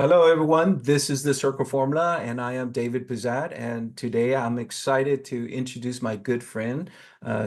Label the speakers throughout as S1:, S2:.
S1: Hello, everyone. This is the Circle Formula, and I am David Pezzat. And today I'm excited to introduce my good friend,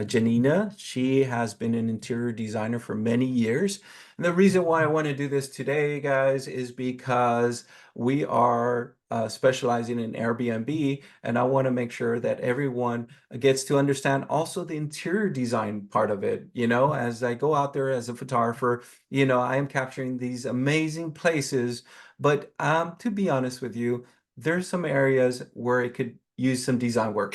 S1: Janina. She has been an interior designer for many years. And the reason why I want to do this today, guys, is because we are specializing in Airbnb, and I want to make sure that everyone gets to understand also the interior design part of it. As I go out there as a photographer, I am capturing these amazing places, but to be honest with you, there's some areas where it could use some design work.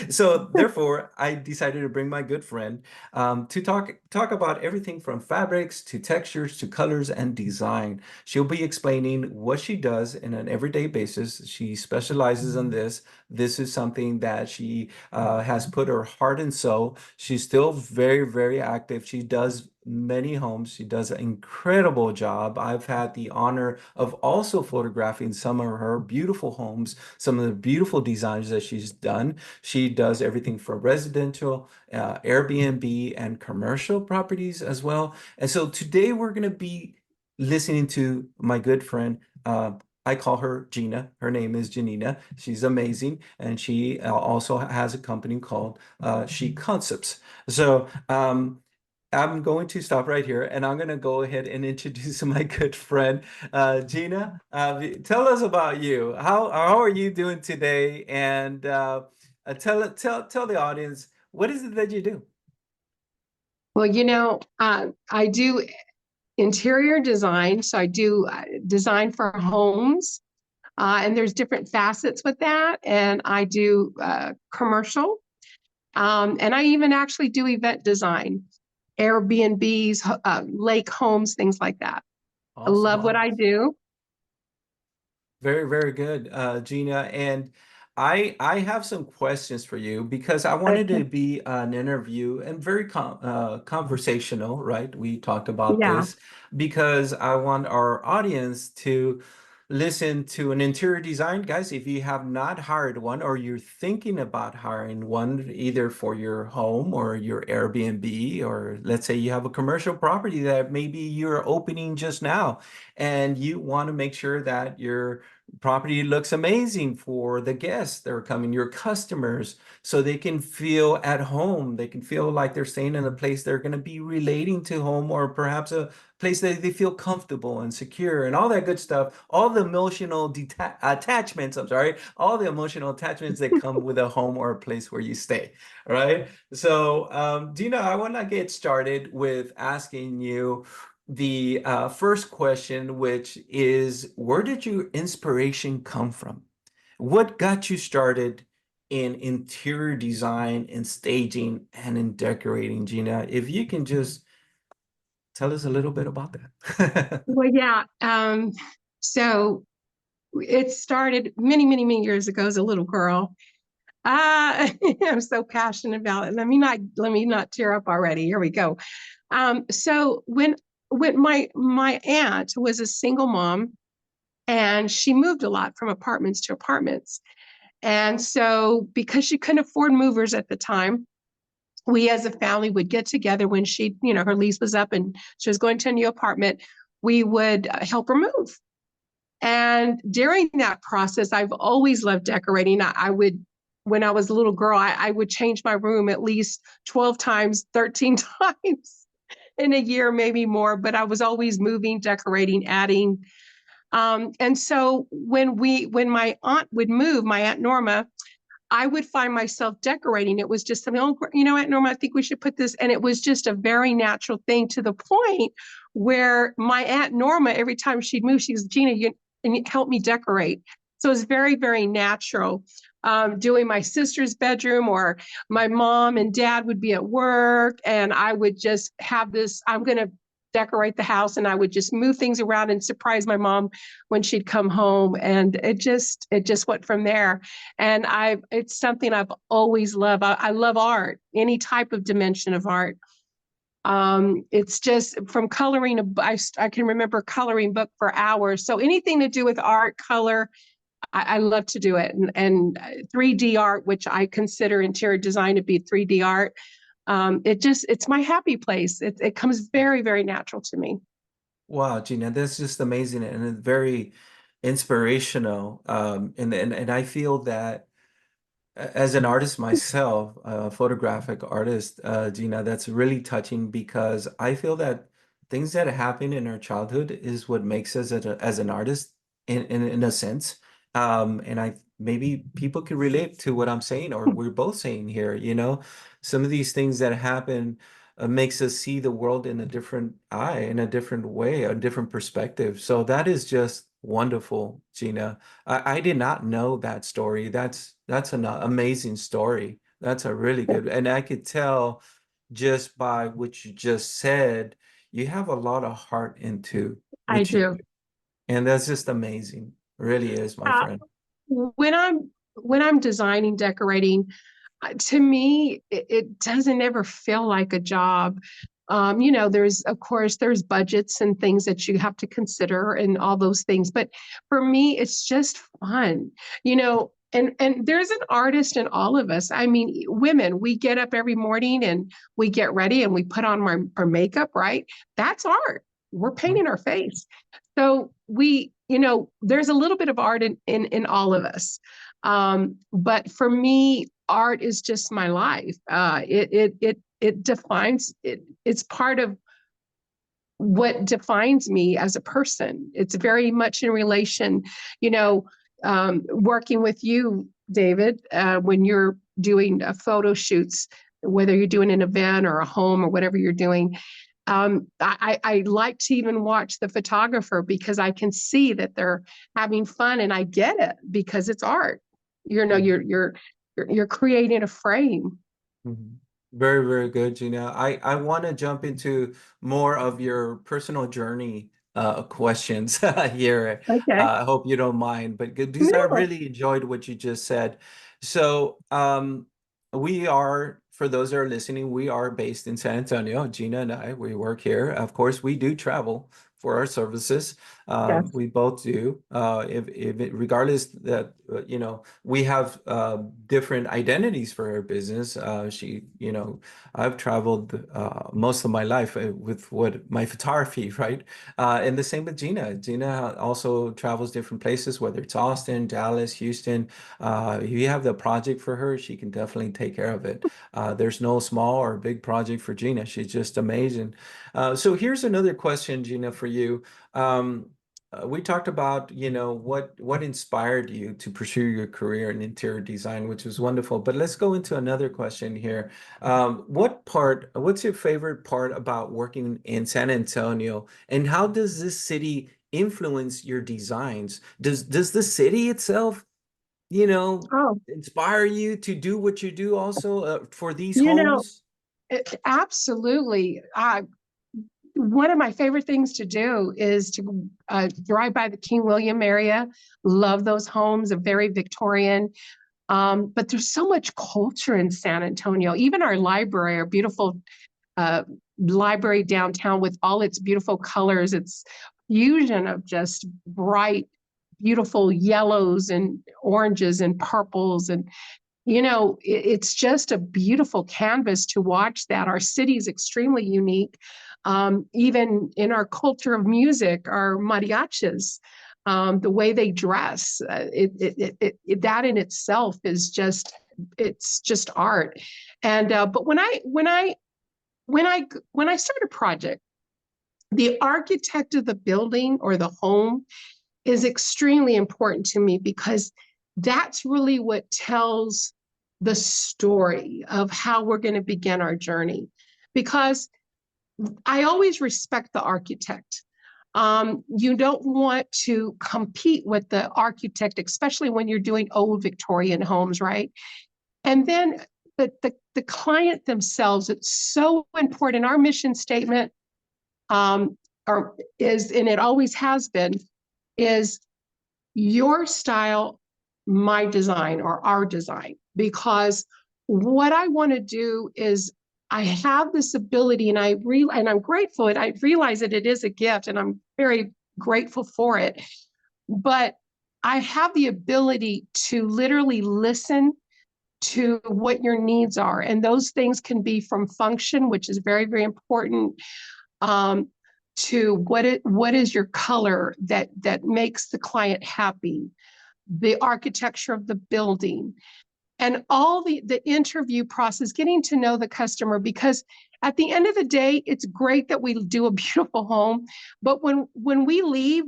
S1: So therefore, I decided to bring my good friend to talk about everything from fabrics to textures to colors and design. She'll be explaining what she does in an everyday basis. She specializes in this. This is something that she has put her heart and soul. She's still very, very active. She does many homes. She does an incredible job. I've had the honor of also photographing some of her beautiful homes, some of the beautiful designs that she's done. She does everything from residential, Airbnb, and commercial properties as well. And so today we're going to be listening to my good friend. I call her Gina. Her name is Janina. She's amazing. And she also has a company called Chic Concepts. So, I'm going to stop right here and I'm going to go ahead and introduce my good friend, Gina. Tell us about you. How are you doing today? And tell the audience, what is it that you do?
S2: Well, I do interior design. So I do design for homes, and there's different facets with that. And I do commercial, and I even actually do event design, Airbnbs, lake homes, things like that. I
S1: Awesome.
S2: love what I do.
S1: Very, very good, Gina. And I have some questions for you because I wanted to
S2: Okay.
S1: be an interview and very conversational, right? We talked about
S2: Yeah.
S1: this because I want our audience to listen to an interior design. Guys, if you have not hired one or you're thinking about hiring one, either for your home or your Airbnb, or let's say you have a commercial property that maybe you're opening just now and you want to make sure that your property looks amazing for the guests that are coming, your customers, so they can feel at home. They can feel like they're staying in a place they're going to be relating to home, or perhaps a place that they feel comfortable and secure and all that good stuff. All the emotional attachments, I'm sorry, all the emotional attachments that come with a home or a place where you stay, right? So, Dina, I want to get started with asking you the first question, which is, where did your inspiration come from? What got you started in interior design and staging and in decorating, Gina? If you can just tell us a little bit about that.
S2: Well, yeah. So it started many, many, many years ago as a little girl. I'm so passionate about it. Let me not tear up already. Here we go. So when my aunt was a single mom, and she moved a lot from apartments to apartments. And so because she couldn't afford movers at the time, we as a family would get together when her lease was up and she was going to a new apartment. We would help her move. And during that process, I've always loved decorating. I would, when I was a little girl, I would change my room at least 12 times, 13 times in a year, maybe more, but I was always moving, decorating, adding. And so when my aunt would move, my Aunt Norma, I would find myself decorating. It was just something, oh, Aunt Norma, I think we should put this. And it was just a very natural thing, to the point where my Aunt Norma, every time she'd move, she goes, Gina, you help me decorate. So it's very, very natural. Doing my sister's bedroom, or my mom and dad would be at work, and I would just have this, I'm going to decorate the house, and I would just move things around and surprise my mom when she'd come home. And it just went from there. And it's something I've always loved. I love art, any type of dimension of art. It's just from coloring. I can remember coloring book for hours. So anything to do with art, color, I love to do it. And 3D art, which I consider interior design to be 3D art. It's my happy place. It comes very, very natural to me.
S1: Wow, Gina, that's just amazing and very inspirational. And I feel that as an artist myself, a photographic artist, Gina, that's really touching because I feel that things that happen in our childhood is what makes us as an artist in a sense. And I maybe people can relate to what I'm saying or we're both saying here, you know, some of these things that happen makes us see the world in a different eye, in a different way, a different perspective. So that is just wonderful, Gina. I did not know that story. That's an amazing story. That's a really good, and I could tell just by what you just said, you have a lot of heart into
S2: I
S1: what you
S2: do.
S1: do, and that's just amazing. Really is, my
S2: Uh,
S1: friend.
S2: when I'm designing, decorating, to me, it doesn't ever feel like a job. There's, of course, there's budgets and things that you have to consider and all those things. But for me, it's just fun, and there's an artist in all of us. I mean, women, we get up every morning and we get ready and we put on our makeup, right? That's art. We're painting our face. So there's a little bit of art in all of us. But for me, art is just my life. It defines it. It's part of what defines me as a person. It's very much in relation, you know, working with you, David, when you're doing photo shoots, whether you're doing an event or a home or whatever you're doing. I like to even watch the photographer because I can see that they're having fun, and I get it because it's art. You're creating a frame.
S1: Mhm. Very, very good, Gina. I want to jump into more of your personal journey questions here.
S2: Okay.
S1: I hope you don't mind, but good, because I
S2: No.
S1: really enjoyed what you just said. So, we are, for those that are listening, we are based in San Antonio. Gina and I, we work here. Of course, we do travel for our services.
S2: Yes.
S1: We both do. Regardless that, we have different identities for her business. I've traveled most of my life with what my photography, right? And the same with Gina. Gina also travels different places, whether it's Austin, Dallas, Houston. If you have the project for her, she can definitely take care of it. There's no small or big project for Gina. She's just amazing. So here's another question, Gina, for you. We talked about, what inspired you to pursue your career in interior design, which was wonderful. But let's go into another question here. What's your favorite part about working in San Antonio, and how does this city influence your designs? Does the city itself,
S2: Oh,
S1: inspire you to do what you do also for these
S2: you know,
S1: homes?
S2: absolutely. One of my favorite things to do is to drive by the King William area. Love those homes, are very Victorian. But there's so much culture in San Antonio. Even our library, our beautiful uh, library downtown with all its beautiful colors, its fusion of just bright, beautiful yellows and oranges and purples. And it's just a beautiful canvas to watch that. Our city is extremely unique. Even in our culture of music, our mariachis, the way they dress, that in itself is it's just art. And but when I start a project, the architect of the building or the home is extremely important to me because that's really what tells the story of how we're going to begin our journey. Because I always respect the architect. You don't want to compete with the architect, especially when you're doing old Victorian homes, right? And then the client themselves, it's so important. Our mission statement and it always has been, is your style, my design, or our design. Because what I want to do is I have this ability, and and I'm grateful, and I realize that it is a gift, and I'm very grateful for it. But I have the ability to literally listen to what your needs are, and those things can be from function, which is very, very important, um, to what is your color that makes the client happy, the architecture of the building, and all the interview process, getting to know the customer, because at the end of the day, it's great that we do a beautiful home, but when we leave,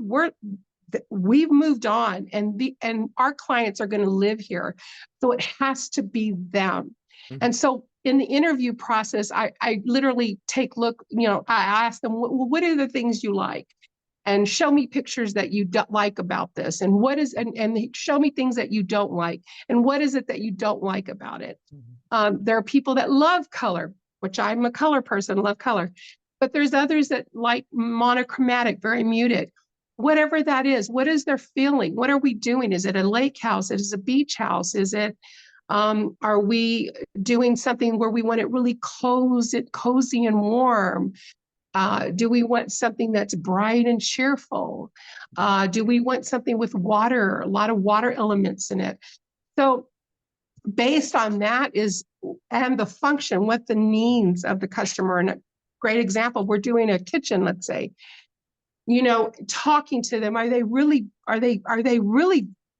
S2: we've moved on, and our clients are going to live here, so it has to be them.
S1: Mhm.
S2: And so in the interview process, I literally I ask them, what are the things you like? And show me pictures that you don't like about this, and and show me things that you don't like, and what is it that you don't like about it. There are people that love color, which I'm a color person, love color, but there's others that like monochromatic, very muted. Whatever that is, what is their feeling? What are we doing? Is it a lake house? Is it a beach house? Are we doing something where we want it really cozy and warm? Do we want something that's bright and cheerful? Do we want something with water, a lot of water elements in it? So based on that and the function, what the needs of the customer. And a great example, we're doing a kitchen, let's say, talking to them, are they really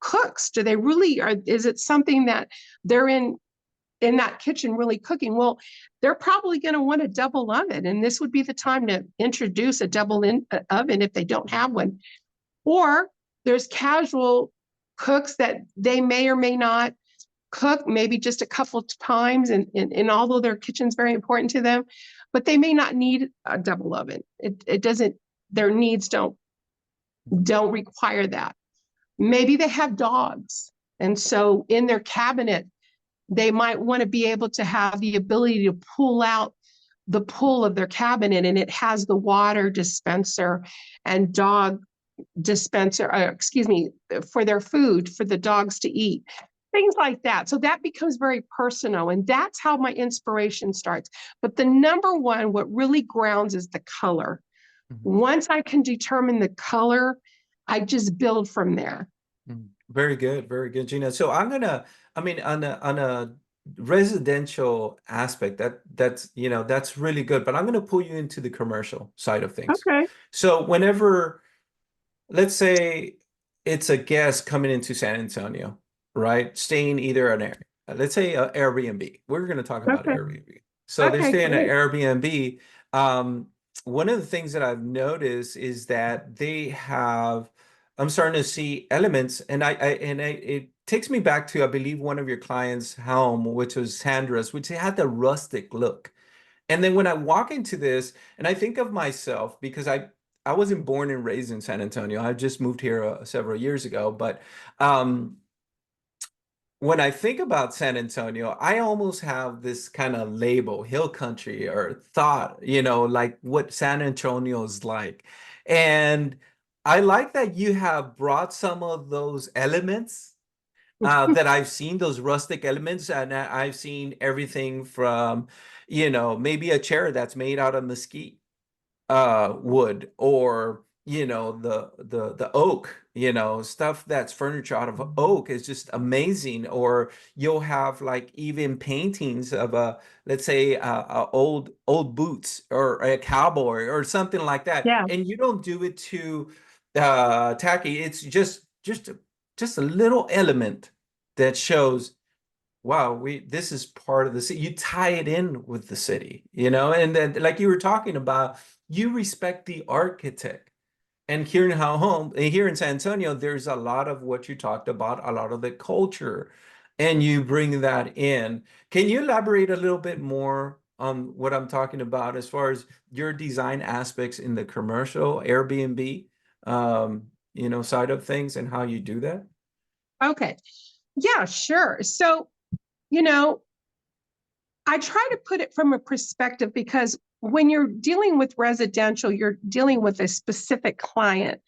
S2: cooks? Is it something that they're in that kitchen really cooking? Well, they're probably going to want a double oven, and this would be the time to introduce a double oven if they don't have one. Or there's casual cooks that they may or may not cook, maybe just a couple times, and although their kitchen's very important to them, but they may not need a double oven. It doesn't, their needs don't require that. Maybe they have dogs, and so in their cabinet, they might want to be able to have the ability to pull out the pull of their cabinet, and it has the water dispenser and dog dispenser, excuse me, for their food for the dogs to eat, things like that. So that becomes very personal, and that's how my inspiration starts. But the number one, what really grounds, is the color. Once I can determine the color, I just build from there.
S1: Very good, Gina. So on a residential aspect, that's really good, but I'm gonna pull you into the commercial side of things.
S2: Okay.
S1: So whenever, let's say it's a guest coming into San Antonio, right? Staying either an area, let's say Airbnb. We're gonna talk about
S2: Okay.
S1: Airbnb. So they
S2: Okay,
S1: stay in an
S2: great.
S1: Airbnb. One of the things that I've noticed is that I'm starting to see elements, and it takes me back to, I believe, one of your clients' home, which was Sandra's, which had the rustic look. And then when I walk into this, and I think of myself, because I wasn't born and raised in San Antonio. I just moved here several years ago, but um, when I think about San Antonio, I almost have this kind of label, hill country, or thought, like what San Antonio is like. And I like that you have brought some of those elements that I've seen, those rustic elements, and I've seen everything from, maybe a chair that's made out of mesquite wood, or the oak, stuff that's furniture out of oak is just amazing. Or you'll have like even paintings of let's say old boots, or a cowboy or something like that,
S2: Yeah.
S1: and you don't do it too tacky. It's just a little element that shows, wow, this is part of the city. You tie it in with the city, and then, like you were talking about, you respect the architect. And here in San Antonio, there's a lot of what you talked about, a lot of the culture, and you bring that in. Can you elaborate a little bit more on what I'm talking about as far as your design aspects in the commercial Airbnb, side of things, and how you do that?
S2: Okay. Yeah, sure. So, you know, I try to put it from a perspective, because when you're dealing with residential, you're dealing with a specific client.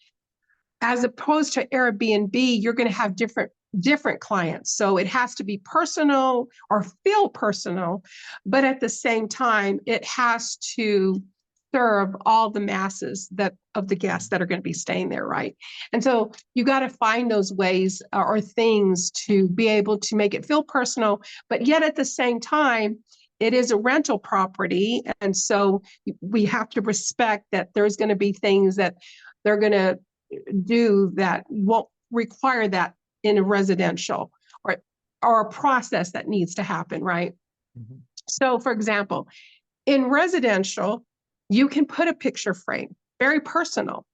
S2: As opposed to Airbnb, you're going to have different clients. So it has to be personal or feel personal, but at the same time, it has to serve all the masses of the guests that are going to be staying there, right? And so you got to find those ways or things to be able to make it feel personal, but yet at the same time, it is a rental property. And so we have to respect that there's going to be things that they're going to do that won't require that in a residential, or a process that needs to happen, right?
S1: Mhm.
S2: So for example, in residential, you can put a picture frame, very personal,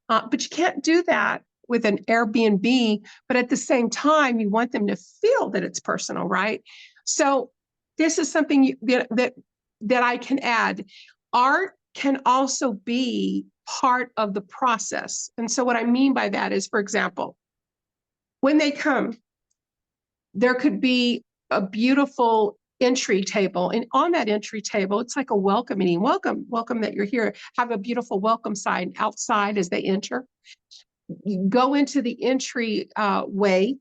S2: but you can't do that with an Airbnb. But at the same time, you want them to feel that it's personal, right? So this is something that I can add. Art can also be part of the process. And so what I mean by that is, for example, when they come, there could be a beautiful entry table. And on that entry table, it's like a welcoming. Welcome that you're here. Have a beautiful welcome sign outside as they enter. You go into the entry way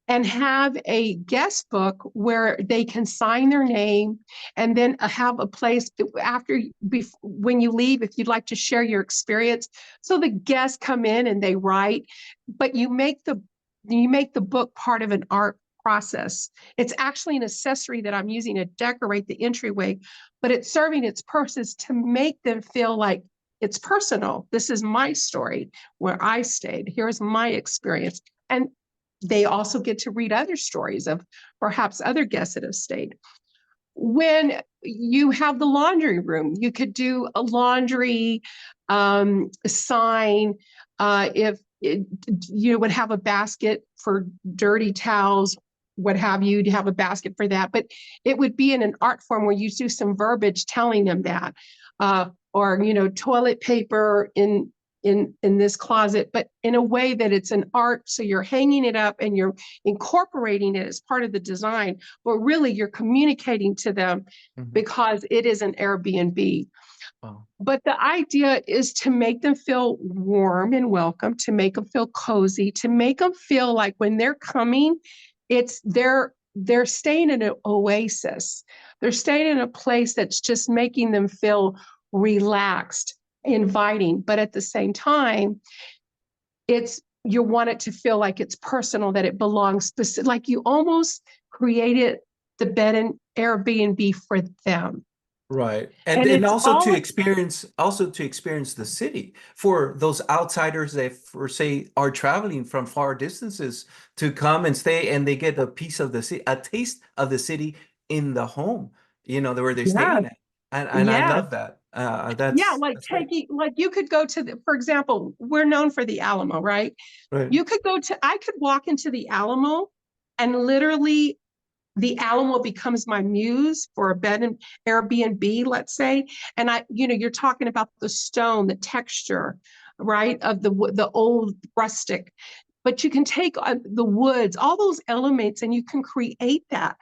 S2: and have a guest book where they can sign their name, and then have a place after, when you leave, if you'd like to share your experience. So the guests come in and they write, but you make the book part of an art process. It's actually an accessory that I'm using to decorate the entryway, but it's serving its purpose to make them feel like it's personal. This is my story, where I stayed. Here's my experience. And they also get to read other stories of perhaps other guests that have stayed. When you have the laundry room, you could do a laundry sign. If you would have a basket for dirty towels, what have you, to have a basket for that. But it would be in an art form where you do some verbiage telling them that, or toilet paper in this closet, but in a way that it's an art. So you're hanging it up and you're incorporating it as part of the design, but really you're communicating to them
S1: Mhm.
S2: because it is an Airbnb.
S1: Wow.
S2: But the idea is to make them feel warm and welcome, to make them feel cozy, to make them feel like when they're coming, they're staying in an oasis. They're staying in a place that's just making them feel relaxed, inviting, but at the same time, you want it to feel like it's personal, that it belongs specific, like you almost created the bed and Airbnb for them.
S1: Right. And
S2: And
S1: then
S2: it's all
S1: also to experience the city for those outsiders that, for say, are traveling from far distances to come and stay, and they get a piece of the city, a taste of the city in the home, where they're
S2: yeah,
S1: staying at. And I
S2: yeah,
S1: love that.
S2: yeah.
S1: That's great.
S2: Like you could go to for example, we're known for the Alamo, right?
S1: Right.
S2: I could walk into the Alamo, and literally the Alamo becomes my muse for a bed and Airbnb, let's say. And you're talking about the stone, the texture, right, of the old rustic. But you can take the woods, all those elements, and you can create that.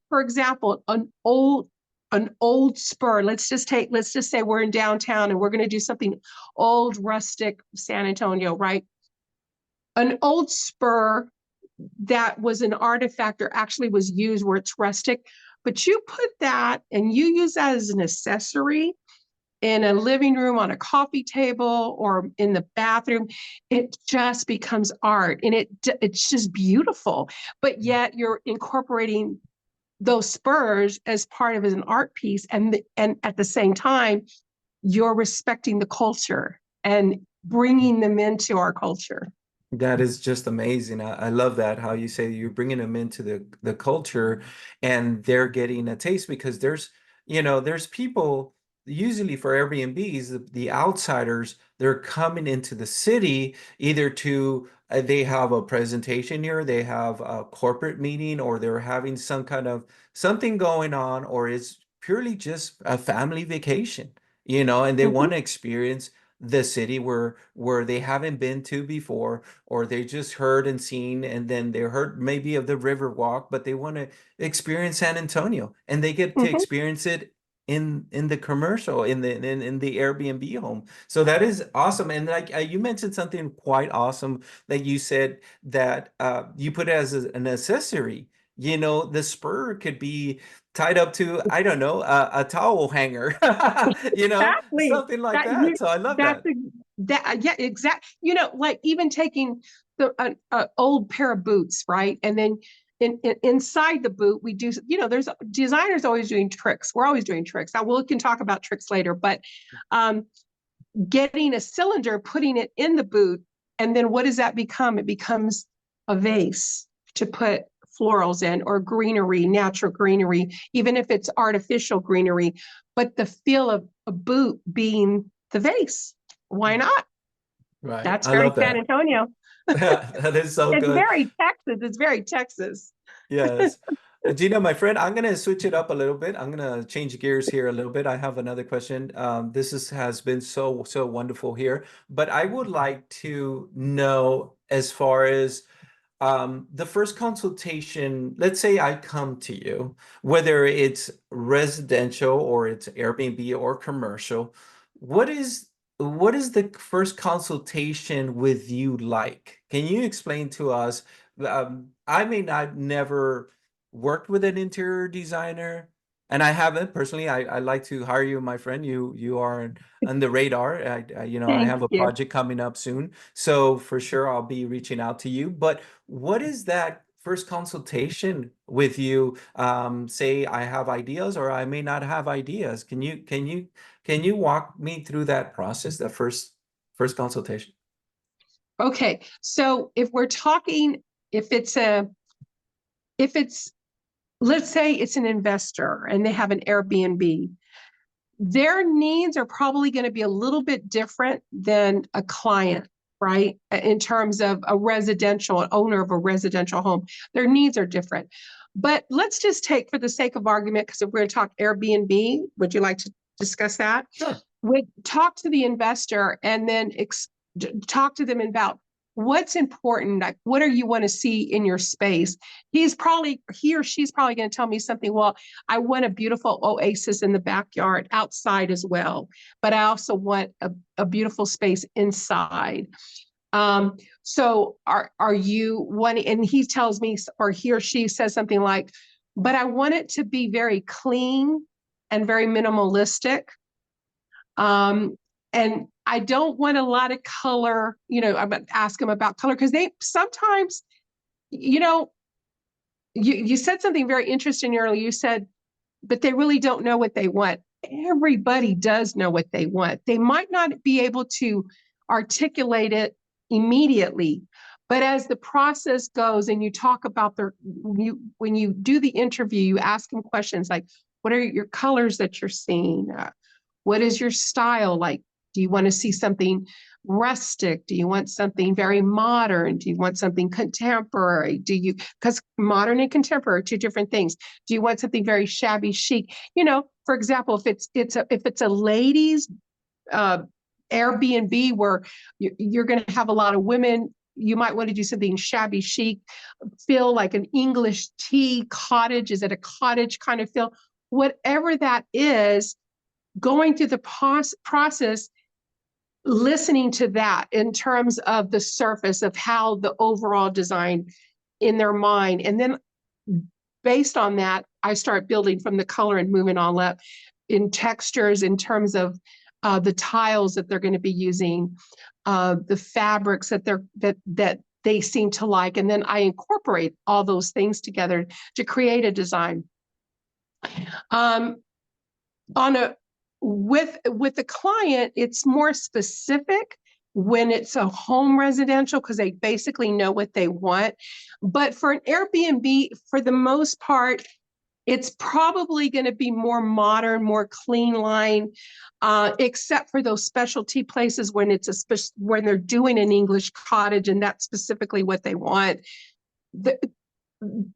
S2: For example, an old spur. Let's just say we're in downtown and we're going to do something old, rustic, San Antonio, right? An old spur that was an artifact or actually was used where it's rustic, but you put that and you use that as an accessory in a living room, on a coffee table, or in the bathroom, it just becomes art, and it's just beautiful. But yet you're incorporating those spurs as part of an art piece, and at the same time, you're respecting the culture and bringing them into our culture.
S1: That is just amazing. I love that, how you say you're bringing them into the culture, and they're getting a taste, because there's people usually for Airbnbs, the outsiders, they're coming into the city either to they have a presentation here, they have a corporate meeting, or they're having some kind of something going on, or it's purely just a family vacation, and they
S2: Mhm,
S1: want to experience the city where they haven't been to before, or they just heard and seen, and then they heard maybe of the river walk, but they want to experience San Antonio, and they get to
S2: mhm,
S1: experience it in the commercial, in the Airbnb home. So that is awesome. And like you mentioned something quite awesome, that you said that you put it as an accessory. The spur could be tied up to, I don't know, a towel hanger,
S2: exactly.
S1: something like that. So I love
S2: That's
S1: that.
S2: that. Yeah, exactly. Like even taking the old pair of boots, right? And then inside the boot, we do, there's designers always doing tricks. We're always doing tricks. We can talk about tricks later, but getting a cylinder, putting it in the boot, and then what does that become? It becomes a vase to put florals in, or greenery, natural greenery, even if it's artificial greenery, but the feel of a boot being the vase. Why not?
S1: Right.
S2: That's
S1: I
S2: very
S1: love
S2: San
S1: that.
S2: Antonio.
S1: That is so
S2: It's
S1: good.
S2: very Texas. It's very Texas.
S1: Yes. Gina, my friend, I'm going to switch it up a little bit. I'm going to change gears here a little bit. I have another question. Has been so wonderful here, but I would like to know, as far as the first consultation, let's say I come to you, whether it's residential or it's Airbnb or commercial, what is the first consultation with you like? Can you explain to us? I may not never worked with an interior designer, and I haven't personally. I like to hire you, my friend. You are on the radar. I
S2: Thank
S1: have a
S2: you.
S1: project coming up soon, so for sure I'll be reaching out to you. But what is that first consultation with you? Say I have ideas or I may not have ideas. Can you walk me through that process, that first consultation?
S2: Okay. So if we're talking, if it's a, if it's, let's say it's an investor and they have an Airbnb, their needs are probably going to be a little bit different than a client, right? In terms of a residential, an owner of a residential home, their needs are different. But let's just take, for the sake of argument, because if we're going to talk Airbnb, would you like to discuss that?
S1: Sure.
S2: We talk to the investor and then talk to them about what's important, like what do you want to see in your space. He or she's probably going to tell me something. Well, I want a beautiful oasis in the backyard outside as well, but I also want a beautiful space inside. So are you wanting, and he tells me, or he or she says something like, but I want it to be very clean and very minimalistic. And I don't want a lot of color, I'm going to ask them about color, because they sometimes, you know, you said something very interesting earlier. You said, but they really don't know what they want. Everybody does know what they want. They might not be able to articulate it immediately, but as the process goes and you talk about when you do the interview, you ask them questions like, what are your colors that you're seeing? What is your style like? Do you want to see something rustic? Do you want something very modern? Do you want something contemporary? Because modern and contemporary are two different things. Do you want something very shabby chic? For example, if it's a ladies Airbnb where you're going to have a lot of women, you might want to do something shabby chic, feel like an English tea cottage. Is it a cottage kind of feel? Whatever that is, going through the process, listening to that in terms of the surface of how the overall design in their mind. And then based on that, I start building from the color and moving all up in textures in terms of the tiles that they're going to be using, the fabrics that they seem to like. And then I incorporate all those things together to create a design. With the client, it's more specific when it's a home residential, because they basically know what they want. But for an Airbnb, for the most part, it's probably going to be more modern, more clean line, except for those specialty places when when they're doing an English cottage and that's specifically what they want.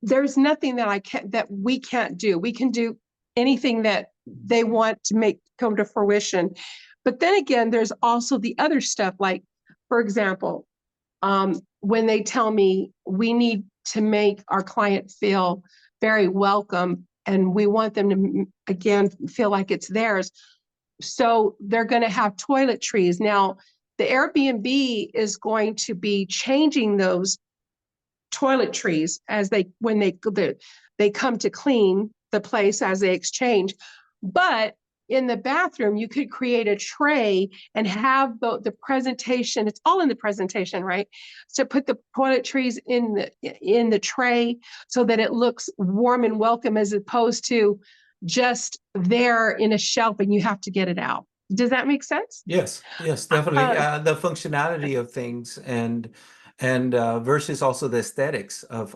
S2: There's nothing that we can't do. We can do anything that they want to come to fruition. But then again, there's also the other stuff, like, for example, when they tell me we need to make our client feel very welcome and we want them to, again, feel like it's theirs. So they're going to have toiletries. Now, the Airbnb is going to be changing those toiletries when they come to clean the place as they exchange. But in the bathroom, you could create a tray and have the presentation. It's all in the presentation, right? So put the toiletries in the tray so that it looks warm and welcome, as opposed to just there in a shelf and you have to get it out. Does that make sense?
S1: Yes, yes, definitely.
S2: Uh,
S1: The functionality of things and versus also the aesthetics of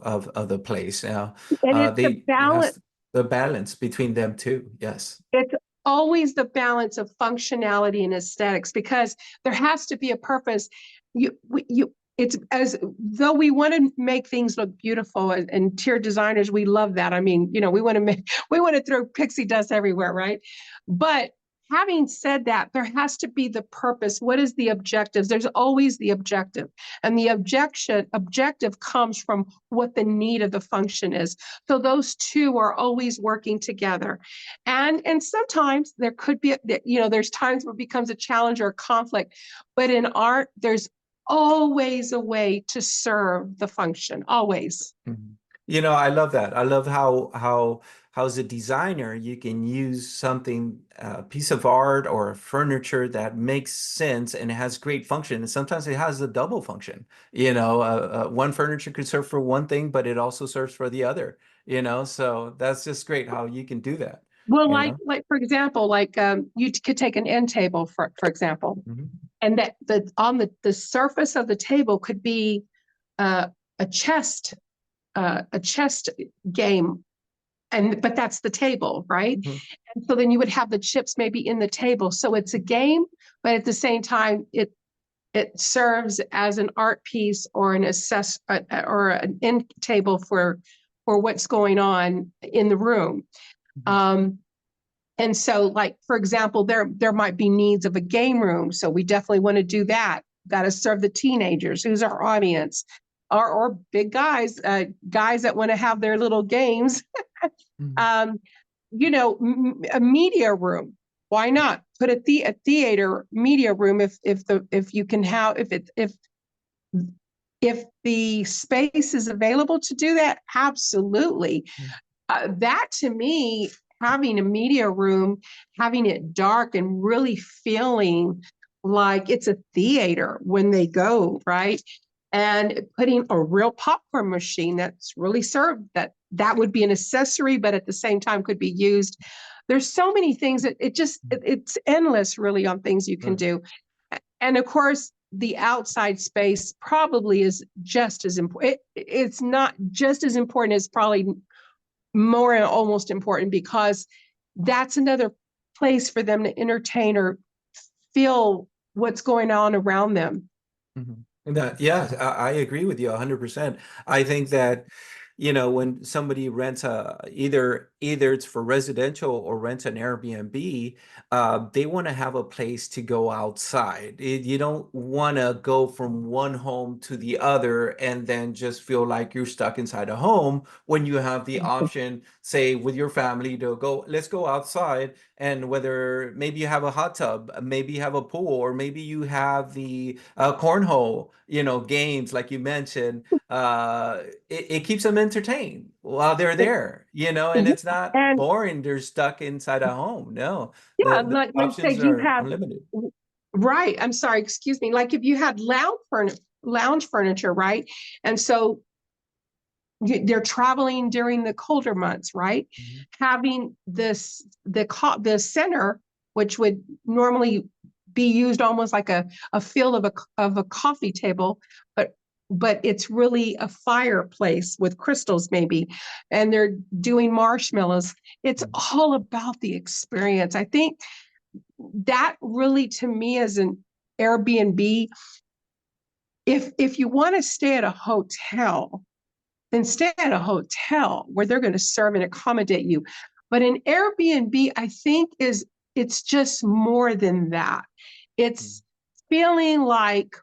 S1: the place.
S2: and it's the
S1: It
S2: balance.
S1: has the balance between them too. Yes.
S2: It's always the balance of functionality and aesthetics, because there has to be a purpose. It's as though we want to make things look beautiful, and interior designers, we love that. I mean, we want to we want to throw pixie dust everywhere, right? But having said that, there has to be the purpose. What is the objectives? There's always the objective, and the objective comes from what the need of the function is. So those two are always working together. And sometimes there could be, there's times where it becomes a challenge or a conflict, but in art, there's always a way to serve the function, always.
S1: Mhm. I love that. I love how as a designer you can use something, a piece of art or furniture that makes sense and has great function. And sometimes it has a double function. One furniture could serve for one thing, but it also serves for the other. So that's just great how you can do that.
S2: Well,
S1: You
S2: like
S1: know.
S2: like for example, you could take an end table for example,
S1: Mhm.
S2: and that on the surface of the table could be uh, a chest a chest game, but that's the table, right?
S1: Mhm.
S2: And so then you would have the chips maybe in the table. So it's a game, but at the same time, it serves as an art piece or or an end table for what's going on in the room.
S1: Mhm.
S2: Um, and so, like for example, there might be needs of a game room. So we definitely want to do that. Got to serve the teenagers, who's our audience, or big guys, guys that want to have their little games.
S1: Mhm.
S2: um, a media room. Why not put a theater media room if you can have if the space is available to do that? Absolutely. That to me, having a media room, having it dark and really feeling like it's a theater when they go, right? And putting a real popcorn machine that's really served, that would be an accessory, but at the same time could be used. There's so many things that it's endless really on things you can
S1: Right.
S2: do. And of course, the outside space probably is just as important. It's not just as important as probably more and almost important, because that's another place for them to entertain or feel what's going on around them.
S1: Mhm. Yeah, I agree with you 100%. I think that, when somebody rents either it's for residential or rents an Airbnb, they want to have a place to go outside. You don't want to go from one home to the other and then just feel like you're stuck inside a home when you have the option, say, with your family to go, let's go outside. And whether maybe you have a hot tub, maybe you have a pool, or maybe you have the cornhole, games like you mentioned. It keeps them entertained while they're there, and
S2: Yeah.
S1: it's not
S2: And
S1: boring. They're stuck inside a home. No,
S2: yeah,
S1: the
S2: like say
S1: options
S2: you
S1: are
S2: have,
S1: unlimited.
S2: right, I'm sorry, excuse me, like if you had lounge furniture, right? And so they're traveling during the colder months, right?
S1: Mhm.
S2: Having the center, which would normally be used almost like a field of a coffee table, but it's really a fireplace with crystals maybe, and they're doing marshmallows. It's
S1: Mhm.
S2: all about the experience. I think that really, to me, as an Airbnb, if you want to stay at a hotel, then stay at a hotel where they're going to serve and accommodate you. But an Airbnb, I think, it's just more than that. It's feeling like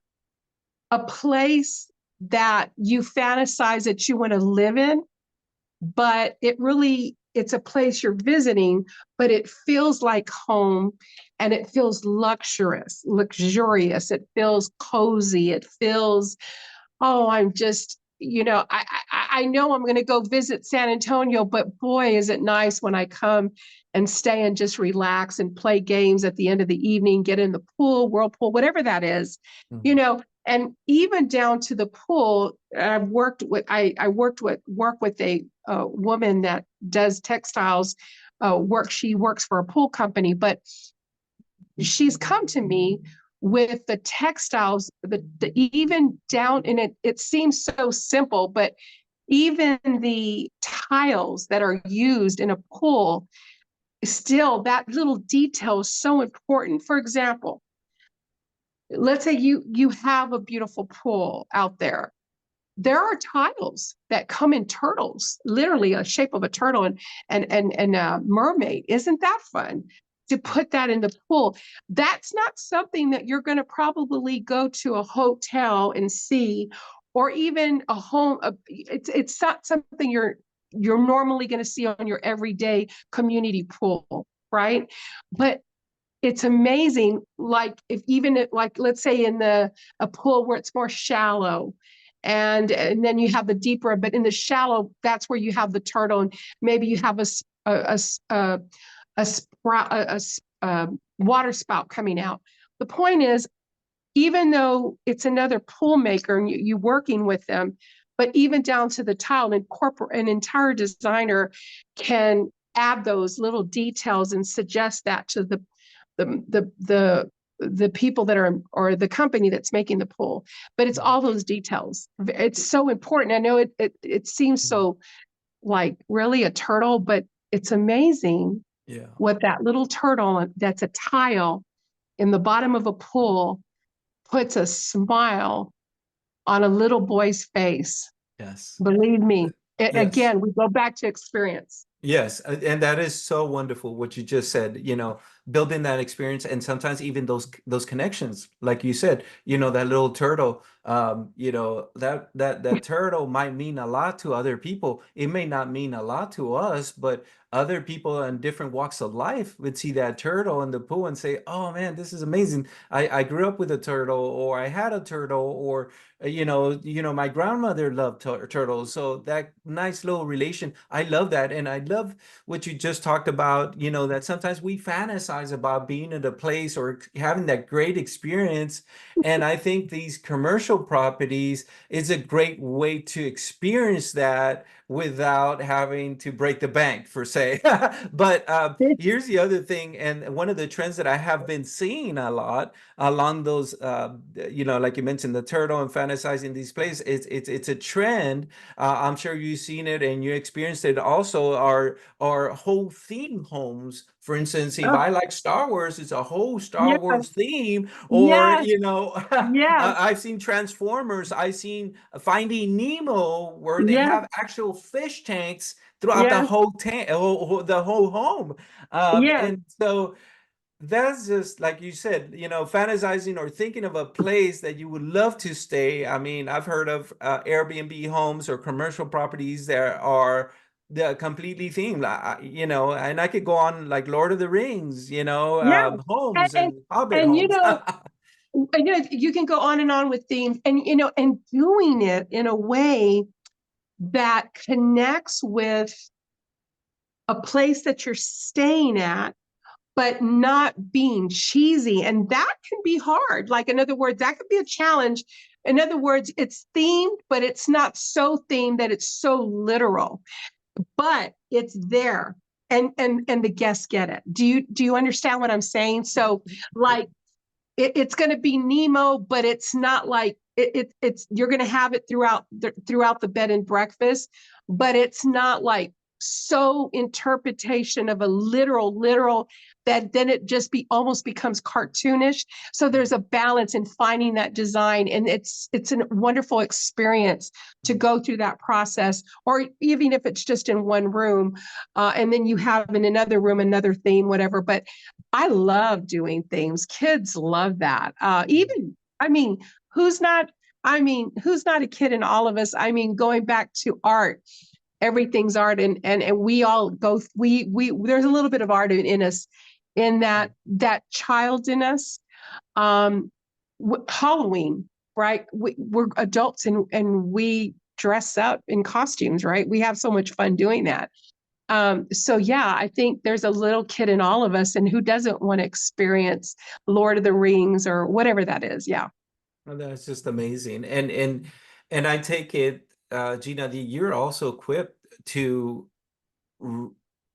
S2: a place that you fantasize that you want to live in, but it's a place you're visiting, but it feels like home, and it feels luxurious. It feels cozy. It feels, oh, I'm just, I know I'm going to go visit San Antonio, but boy, is it nice when I come and stay and just relax and play games at the end of the evening, get in the pool, whirlpool, whatever that is, you
S1: Mhm.
S2: know, and even down to the pool. I work with a woman that does textiles work. She works for a pool company, but she's come to me with the textiles, the even down in it. It seems so simple, but even the tiles that are used in a pool, still that little detail is so important. For example, let's say you have a beautiful pool out there. There are tiles that come in turtles, literally a shape of a turtle and a mermaid. Isn't that fun to put that in the pool? That's not something that you're going to probably go to a hotel and see, or even a home. It's not something you're normally going to see on your everyday community pool, right? But it's amazing. Like if even it, like let's say in the a pool where it's more shallow, and then you have the deeper, but in the shallow, that's where you have the turtle, and maybe you have a sprout, water spout coming out. The point is, even though it's another pool maker and you working with them, but even down to the tile, and corporate, an entire designer can add those little details and suggest that to the the the the people that are, or the company that's making the pool. But it's all those details. It's so important. I know it seems
S1: Mhm.
S2: so like really a turtle, but it's amazing
S1: Yeah.
S2: what that little turtle that's a tile in the bottom of a pool puts a smile on a little boy's face.
S1: Yes.
S2: Believe me.
S1: Yes.
S2: Again, we go back to experience.
S1: Yes, and that is so wonderful what you just said, building that experience and sometimes even those connections, like you said, that little turtle, that turtle might mean a lot to other people. It may not mean a lot to us, but other people in different walks of life would see that turtle in the pool and say, "Oh man, this is amazing. I grew up with a turtle, or I had a turtle, or my grandmother loved turtles." So that nice little relation, I love that. And I love what you just talked about, that sometimes we fantasize about being in a place or having that great experience. And I think these commercial properties is a great way to experience that without having to break the bank, per se. But here's the other thing, and one of the trends that I have been seeing a lot along those, like you mentioned, the turtle and fantasizing these places. It's a trend. I'm sure you've seen it and you experienced it also. Are whole theme homes. For instance, if
S2: Oh,
S1: I like Star Wars, it's a whole Star
S2: yeah,
S1: Wars theme. Or
S2: yes, yes,
S1: I've seen Transformers. I've seen Finding Nemo, where they
S2: yes,
S1: have actual fish tanks throughout the
S2: yes,
S1: whole tank, the whole home.
S2: yes.
S1: And so that's just like you said, fantasizing or thinking of a place that you would love to stay. I mean, I've heard of Airbnb homes or commercial properties that are the completely themed, and I could go on like Lord of the Rings,
S2: Yeah. And,
S1: homes
S2: and,
S1: and Hobbit
S2: and
S1: homes.
S2: you can go on with themes, and and doing it in a way that connects with a place that you're staying at, but not being cheesy. And that can be hard. Like, in other words, that could be a challenge. In other words, it's themed, but it's not so themed that it's so literal, but it's there. And the guests get it. Do you understand what I'm saying? So like it's going to be Nemo, but it's not like it's you're going to have it throughout the bed and breakfast, but it's not like so interpretation of a literal that then it just be almost becomes cartoonish. So there's a balance in finding that design, and it's a wonderful experience to go through that process, or even if it's just in one room, and then you have in another room another theme, whatever. But I love doing things. Kids love that. Even, I mean, who's not, who's not a kid in all of us? I mean, going back to art, everything's art, and we all go, there's a little bit of art in us, in that child in us. Halloween, right? We're adults, and we dress up in costumes, right? We have so much fun doing that. So yeah, I think there's a little kid in all of us, and who doesn't want to experience Lord of the Rings or whatever that is? Yeah.
S1: Well, that's just amazing. And I take it, Gina, that you're also equipped to r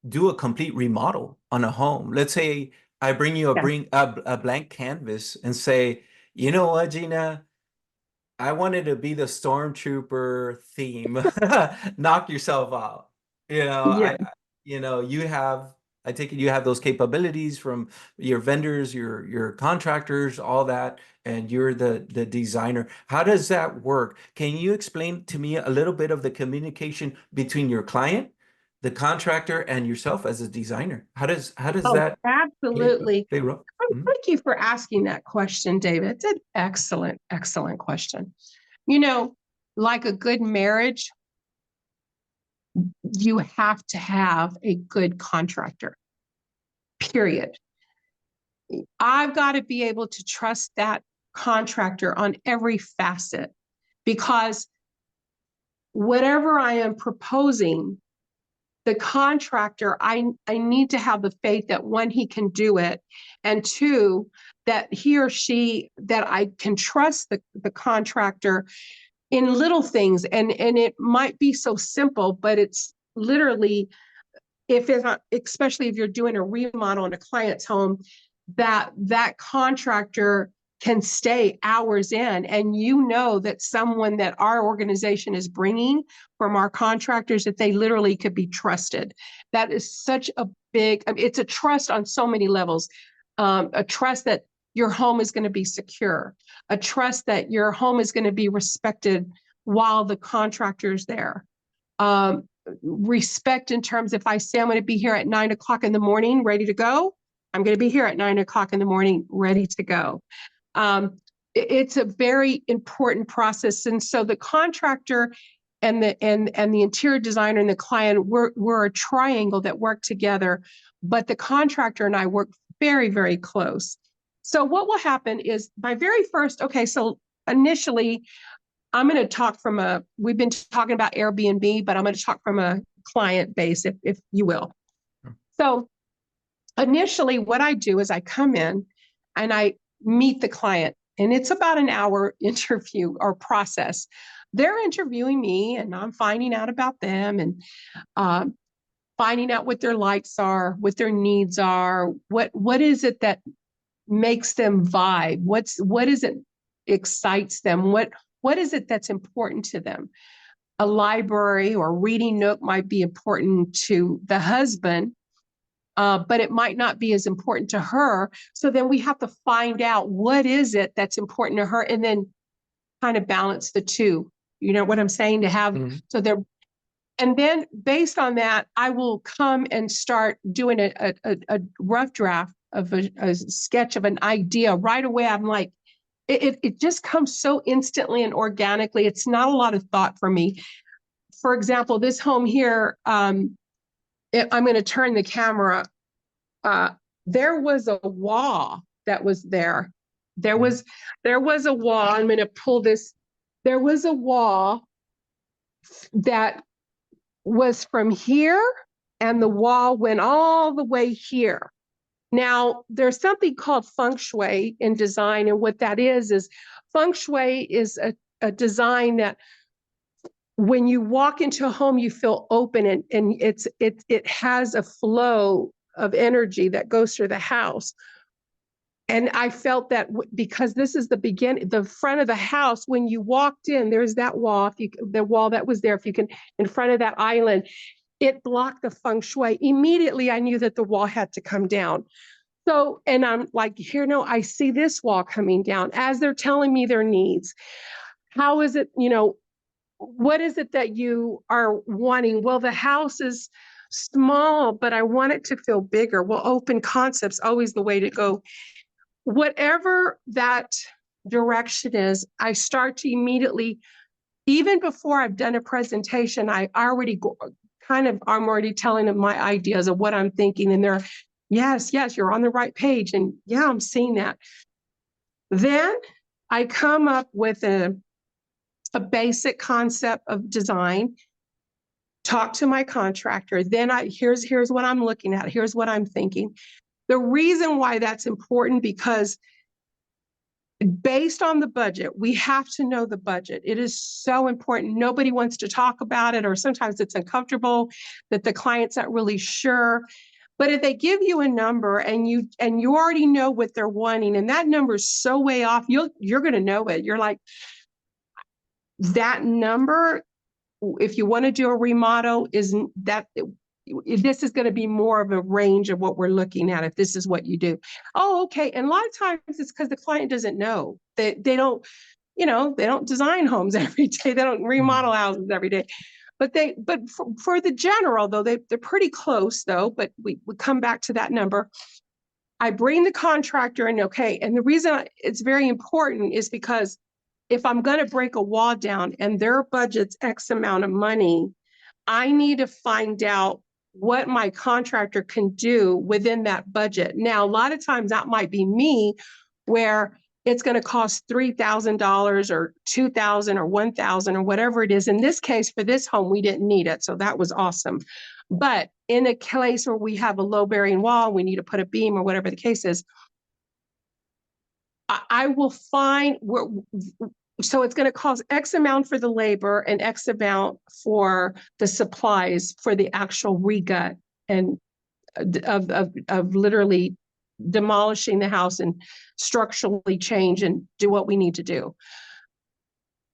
S1: do a complete remodel on a home. Let's say I bring you
S2: Yeah.
S1: a blank canvas and say, you know what, Gina? I wanted to be the stormtrooper theme. Knock yourself out. You know,
S2: Yeah.
S1: you know, I take it you have those capabilities from your vendors, your contractors, all that, and you're the designer. How does that work? Can you explain to me a little bit of the communication between your client, the contractor, and yourself as a designer? How does
S2: Oh,
S1: that
S2: absolutely.
S1: play role? Mhm.
S2: Thank you for asking that question, David. It's an excellent, excellent question. You know, like a good marriage, you have to have a good contractor, period. I've got to be able to trust that contractor on every facet, because whatever I am proposing, the contractor, I need to have the faith that, one, he can do it, and two, that he or she, that I can trust the contractor in little things. And it might be so simple, but it's literally, if it's not, especially if you're doing a remodel in a client's home, that contractor can stay hours in, and you know that someone that our organization is bringing from our contractors, that they literally could be trusted. That is such a big, I mean, it's a trust on so many levels. A trust that your home is going to be secure, a trust that your home is going to be respected while the contractor's there. Respect in terms, if I say I'm going to be here at 9 o'clock in the morning, ready to go, I'm going to be here at 9 o'clock in the morning, ready to go. It's a very important process. And so the contractor and the interior designer and the client, we're a triangle that work together, but the contractor and I work very, very close. So what will happen is, my very first, okay, so initially, I'm going to talk we've been talking about Airbnb, but I'm going to talk from a client base, if you will.
S1: Sure.
S2: So initially, what I do is I come in and I meet the client, and it's about an hour interview or process. They're interviewing me, and I'm finding out about them, and finding out what their likes are, what their needs are, what is it that makes them vibe, what is it excites them, what is it that's important to them. A library or reading nook might be important to the husband, but it might not be as important to her. So then we have to find out what is it that's important to her, and then kind of balance the two. You know what I'm saying? To have,
S1: Mhm.
S2: so they're, and then based on that, I will come and start doing a rough draft of a sketch of an idea right away. I'm like, it just comes so instantly and organically. It's not a lot of thought for me. For example, this home here, I'm going to turn the camera. There was a wall that was there. There was a wall. I'm going to pull this. There was a wall that was from here, and the wall went all the way here. Now, there's something called feng shui in design, and what that is feng shui is a design that when you walk into a home, you feel open, and it has a flow of energy that goes through the house. And I felt that because this is the front of the house, when you walked in, there's that wall, the wall that was there, if you can, in front of that island, it blocked the feng shui. Immediately, I knew that the wall had to come down. So, and I'm like, here, no, I see this wall coming down as they're telling me their needs. How is it, what is it that you are wanting? Well, the house is small, but I want it to feel bigger. Well, open concepts, always the way to go. Whatever that direction is, I start to immediately, even before I've done a presentation, I'm already telling them my ideas of what I'm thinking. And they're, yes, you're on the right page. And yeah, I'm seeing that. Then I come up with a basic concept of design, talk to my contractor, then here's what I'm looking at, here's what I'm thinking. The reason why that's important, because based on the budget, we have to know the budget. It is so important. Nobody wants to talk about it, or sometimes it's uncomfortable that the client's not really sure. But if they give you a number and you already know what they're wanting, and that number is so way off, you're going to know it. You're like, that number, if you want to do a remodel, isn't that this is going to be more of a range of what we're looking at if this is what you do. Oh, okay. And a lot of times it's because the client doesn't know. They don't, they don't design homes every day. They don't remodel houses every day. But for the general, though, they're pretty close, though. But we come back to that number. I bring the contractor in, okay. And the reason it's very important is because if I'm going to break a wall down and their budget's X amount of money, I need to find out what my contractor can do within that budget. Now, a lot of times that might be me, where it's going to cost $3,000 or $2,000 or $1,000 or whatever it is. In this case, for this home, we didn't need it. So that was awesome. But in a case where we have a low bearing wall, we need to put a beam or whatever the case is, I will find where. So it's going to cost X amount for the labor and X amount for the supplies for the actual regut and of literally demolishing the house and structurally change and do what we need to do.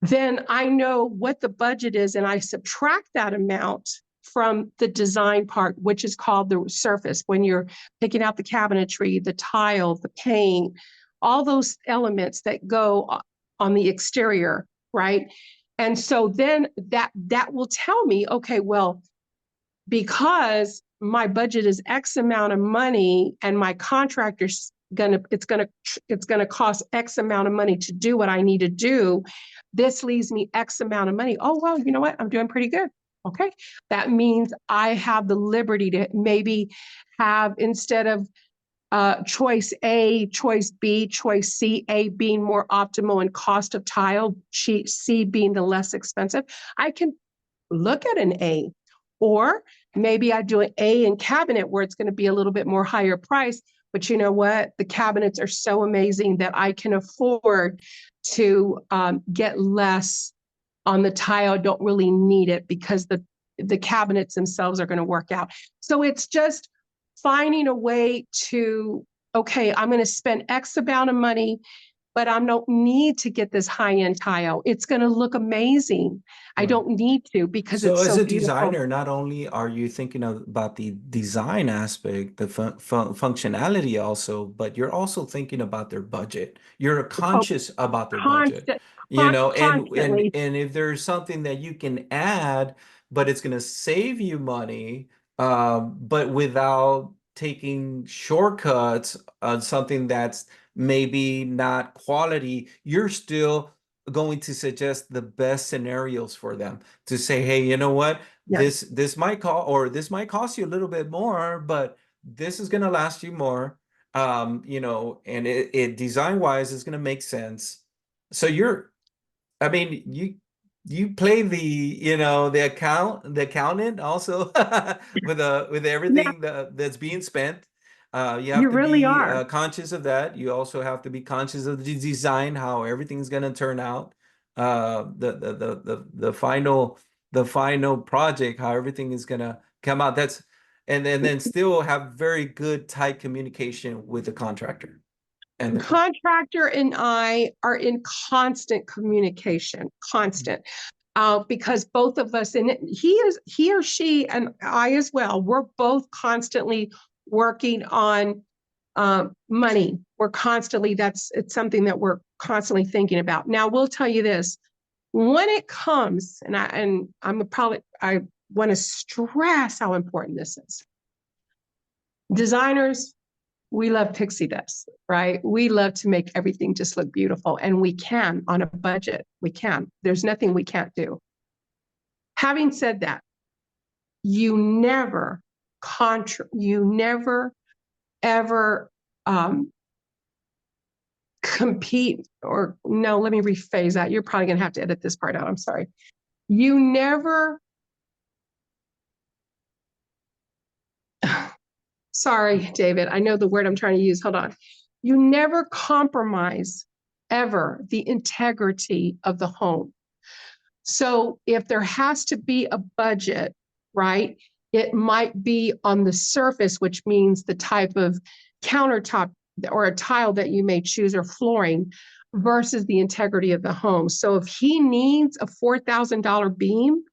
S2: Then I know what the budget is, and I subtract that amount from the design part, which is called the surface. When you're picking out the cabinetry, the tile, the paint, all those elements that go on the exterior, right? And so then that will tell me, okay, well, because my budget is X amount of money and my contractor's it's gonna cost X amount of money to do what I need to do, this leaves me X amount of money. Oh, well, you know what? I'm doing pretty good. Okay. That means I have the liberty to maybe have, instead of choice A, choice B, choice C, A being more optimal in cost of tile, C being the less expensive, I can look at an A. Or maybe I do an A in cabinet where it's going to be a little bit more higher price. But you know what? The cabinets are so amazing that I can afford to get less on the tile. I don't really need it because the cabinets themselves are going to work out. So it's just finding a way to, okay, I'm going to spend X amount of money, but I don't need to get this high-end tile. It's going to look amazing. I
S1: Right.
S2: don't need to because
S1: So
S2: it's
S1: as
S2: so
S1: a
S2: beautiful.
S1: designer, not only are you thinking about the design aspect, the functionality also, but you're also thinking about their budget. You're
S2: Oh,
S1: conscious about their budget,
S2: constant,
S1: and
S2: constantly.
S1: if there's something that you can add, but it's going to save you money, but without taking shortcuts on something that's maybe not quality, you're still going to suggest the best scenarios for them to say, hey, you know what,
S2: Yeah.
S1: this might this might cost you a little bit more, but this is going to last you more, and it design wise is going to make sense. So I mean, you play the accountant also with
S2: Yeah,
S1: everything that's being spent. You have
S2: you
S1: to
S2: really
S1: be
S2: are.
S1: conscious of that. You also have to be conscious of the design, how everything's going to turn out. The final project, how everything is going to come out. And then still have very good tight communication with the contractor and
S2: The
S1: the client.
S2: contractor and I are in constant communication, constant. Because both of us, and he or she and I as well, we're both constantly working on money. It's something that we're constantly thinking about. Now, we'll tell you this, when it comes, and I want to stress how important this is. Designers, we love pixie dust, right? We love to make everything just look beautiful, and we can on a budget. We can. There's nothing we can't do. Having said that, you never ever compete, or no, let me rephrase that. You're probably going to have to edit this part out. I'm sorry. You never, sorry, David, I know the word I'm trying to use. Hold on. You never compromise ever the integrity of the home. So if there has to be a budget, right, it might be on the surface, which means the type of countertop or a tile that you may choose, or flooring, versus the integrity of the home. So if he needs a $4,000 beam,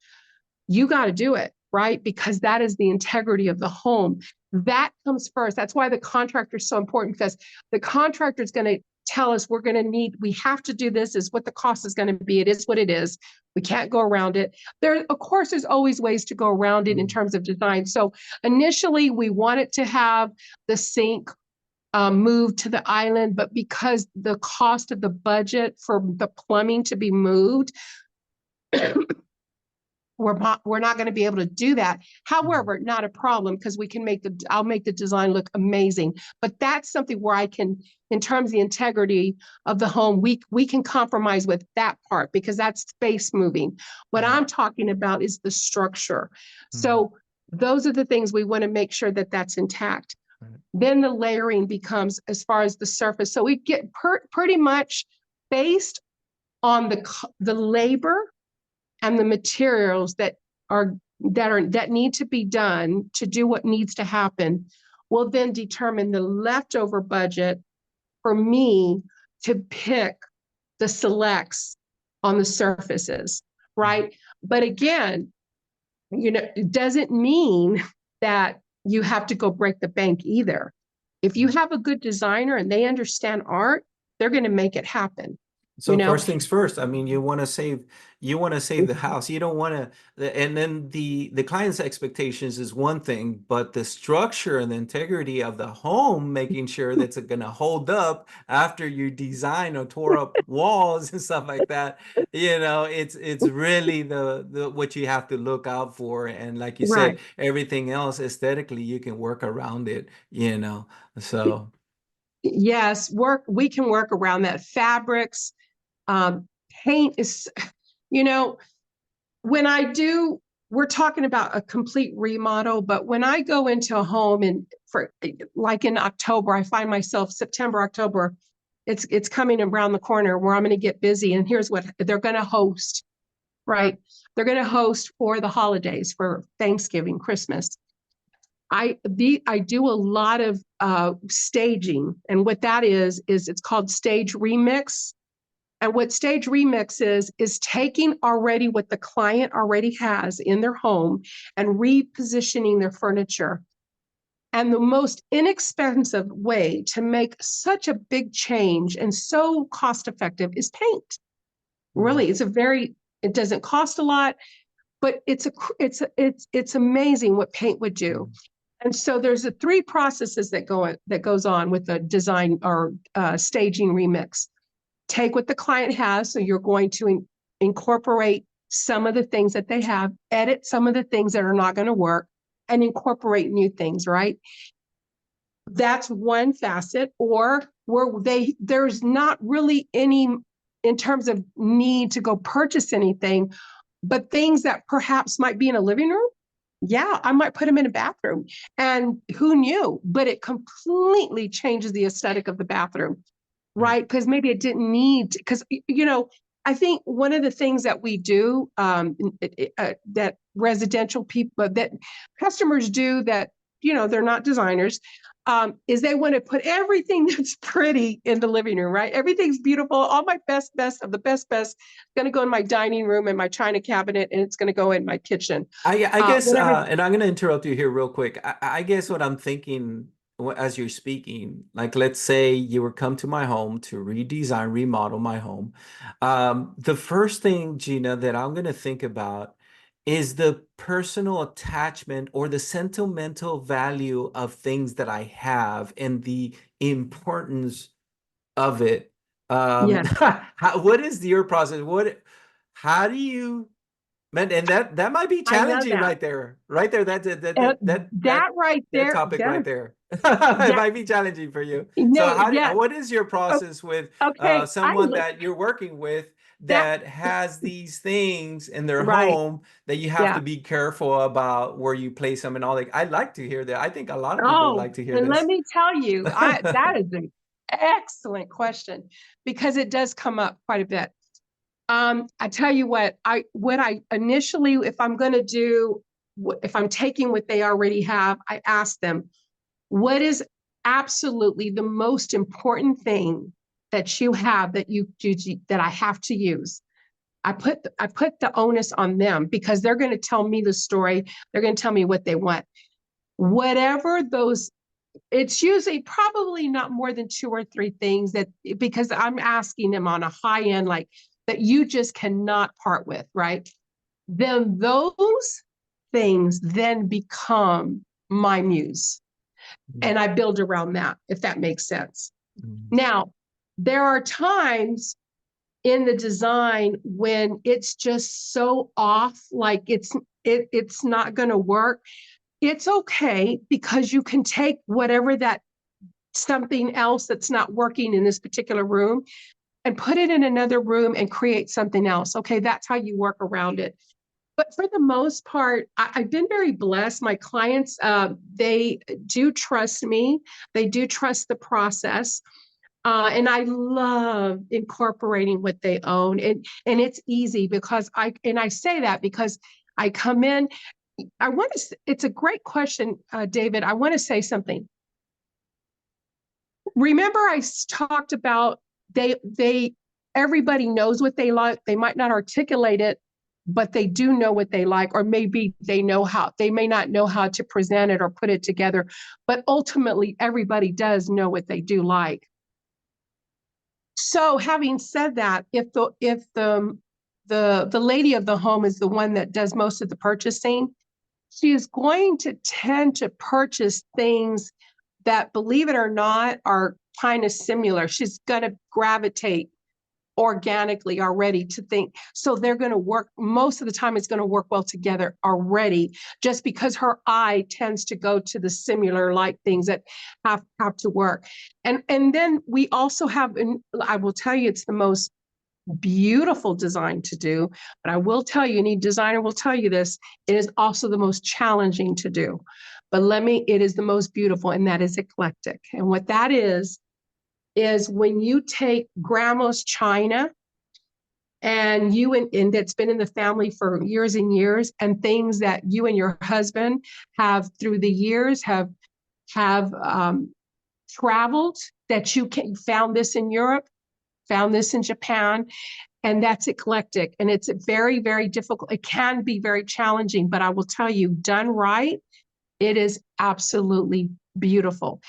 S2: you got to do it, right? Because that is the integrity of the home. That comes first. That's why the contractor is so important, because the contractor is going to tell us we have to do this, is what the cost is going to be. It is what it is. We can't go around it. Of course, there's always ways to go around it in terms of design. So initially, we wanted to have the sink moved to the island, but because the cost of the budget for the plumbing to be moved, we're not going to be able to do that. However, not a problem, because I'll make the design look amazing. But that's something where I can, in terms of the integrity of the home, we can compromise with that part, because that's space moving. What I'm talking about is the structure. So those are the things we want to make sure that that's intact. Then the layering becomes, as far as the surface. So we get pretty much based on the labor and the materials that need to be done to do what needs to happen, will then determine the leftover budget for me to pick the selects on the surfaces, right? But again, it doesn't mean that you have to go break the bank either. If you have a good designer and they understand art, they're going to make it happen.
S1: So first things first, I mean, you want to save the house. You don't want to, and then the client's expectations is one thing, but the structure and the integrity of the home, making sure that's going to hold up after you design or tore up walls and stuff like that. It's really the what you have to look out for. And like you said,
S2: Right.
S1: everything else aesthetically, you can work around it. So
S2: Yes, we can work around that. Fabrics, paint is, you know, when we're talking about a complete remodel, but when I go into a home, and for like in October, I find myself September, October, it's coming around the corner where I'm going to get busy. And here's what they're going to host, right? They're going to host for the holidays, for Thanksgiving, Christmas. I do a lot of staging, and what that is it's called stage remix. And what stage remix is taking already what the client already has in their home and repositioning their furniture. And the most inexpensive way to make such a big change and so cost effective is paint. Really, it doesn't cost a lot, but it's amazing what paint would do. And so there's three processes that goes on with the design or staging remix. Take what the client has, so you're going to incorporate some of the things that they have, edit some of the things that are not going to work, and incorporate new things, right? That's one facet. Or where there's not really any, in terms of need to go purchase anything, but things that perhaps might be in a living room. Yeah, I might put them in a bathroom. And who knew? But it completely changes the aesthetic of the bathroom, right? Because maybe it didn't need, because, I think one of the things that we do, that residential people, that customers do, that, they're not designers, is they want to put everything that's pretty in the living room, right? Everything's beautiful. All my best of the best going to go in my dining room and my china cabinet, and it's going to go in my kitchen.
S1: I guess,
S2: Whatever.
S1: and I'm going to interrupt you here real quick. I guess what I'm thinking as you're speaking, like let's say you were come to my home to redesign, remodel my home. The first thing, Gina, that I'm going to think about is the personal attachment or the sentimental value of things that I have and the importance of it.
S2: Yes.
S1: What is your process? How do you Man, and that might be
S2: I love
S1: challenging
S2: that.
S1: right there. Right there.
S2: Uh, that right
S1: That
S2: there,
S1: topic right
S2: yes,
S1: there. It
S2: that
S1: might be challenging for you. So
S2: no, yes.
S1: what is your
S2: Oh,
S1: process with
S2: okay,
S1: someone that you're working with
S2: that
S1: that has these things in their
S2: right,
S1: home that you have to
S2: yeah.
S1: be careful about where you place them and all that? I'd like to hear that. I think a lot of people would
S2: Oh,
S1: like to hear
S2: and let
S1: this.
S2: me tell you, I that is an excellent question because it does come up quite a bit. I tell you what I initially, if I'm going to do, if I'm taking what they already have, I ask them, what is absolutely the most important thing that you have that that I have to use? I put the onus on them because they're going to tell me the story. They're going to tell me what they want. Whatever those, it's usually probably not more than two or three things that, because I'm asking them on a high end, like that you just cannot part with, right? Then those things then become my muse. And I build around that, if that makes sense.
S1: Mhm.
S2: Now, there are times in the design when it's just so off, like it's not going to work. It's okay because you can take whatever that something else that's not working in this particular room and put it in another room and create something else. Okay, that's how you work around it. But for the most part, I've been very blessed. My clients, they do trust me. They do trust the process. And I love incorporating what they own. And it's easy because I say that because I come in. It's a great question, David. I want to say something. Remember, talked about everybody knows what they like. They might not articulate it, but they do know what they like, or maybe they may not know how to present it or put it together, but ultimately everybody does know what they do like. So having said that, if the lady of the home is the one that does most of the purchasing, she is going to tend to purchase things that, believe it or not, are kind of similar. She's going to gravitate organically already to think. So they're going to work, most of the time, it's going to work well together already, just because her eye tends to go to the similar like things that have to work. And then we also have, and I will tell you, it's the most beautiful design to do, but I will tell you, any designer will tell you this, it is also the most challenging to do. But it is the most beautiful, and that is eclectic. And what that is when you take grandma's china and and that's been in the family for years and years, and things that you and your husband have through the years have traveled, that found this in Europe, found this in Japan, and that's eclectic. And it's very, very difficult. It can be very challenging, but I will tell you, done right, it is absolutely beautiful.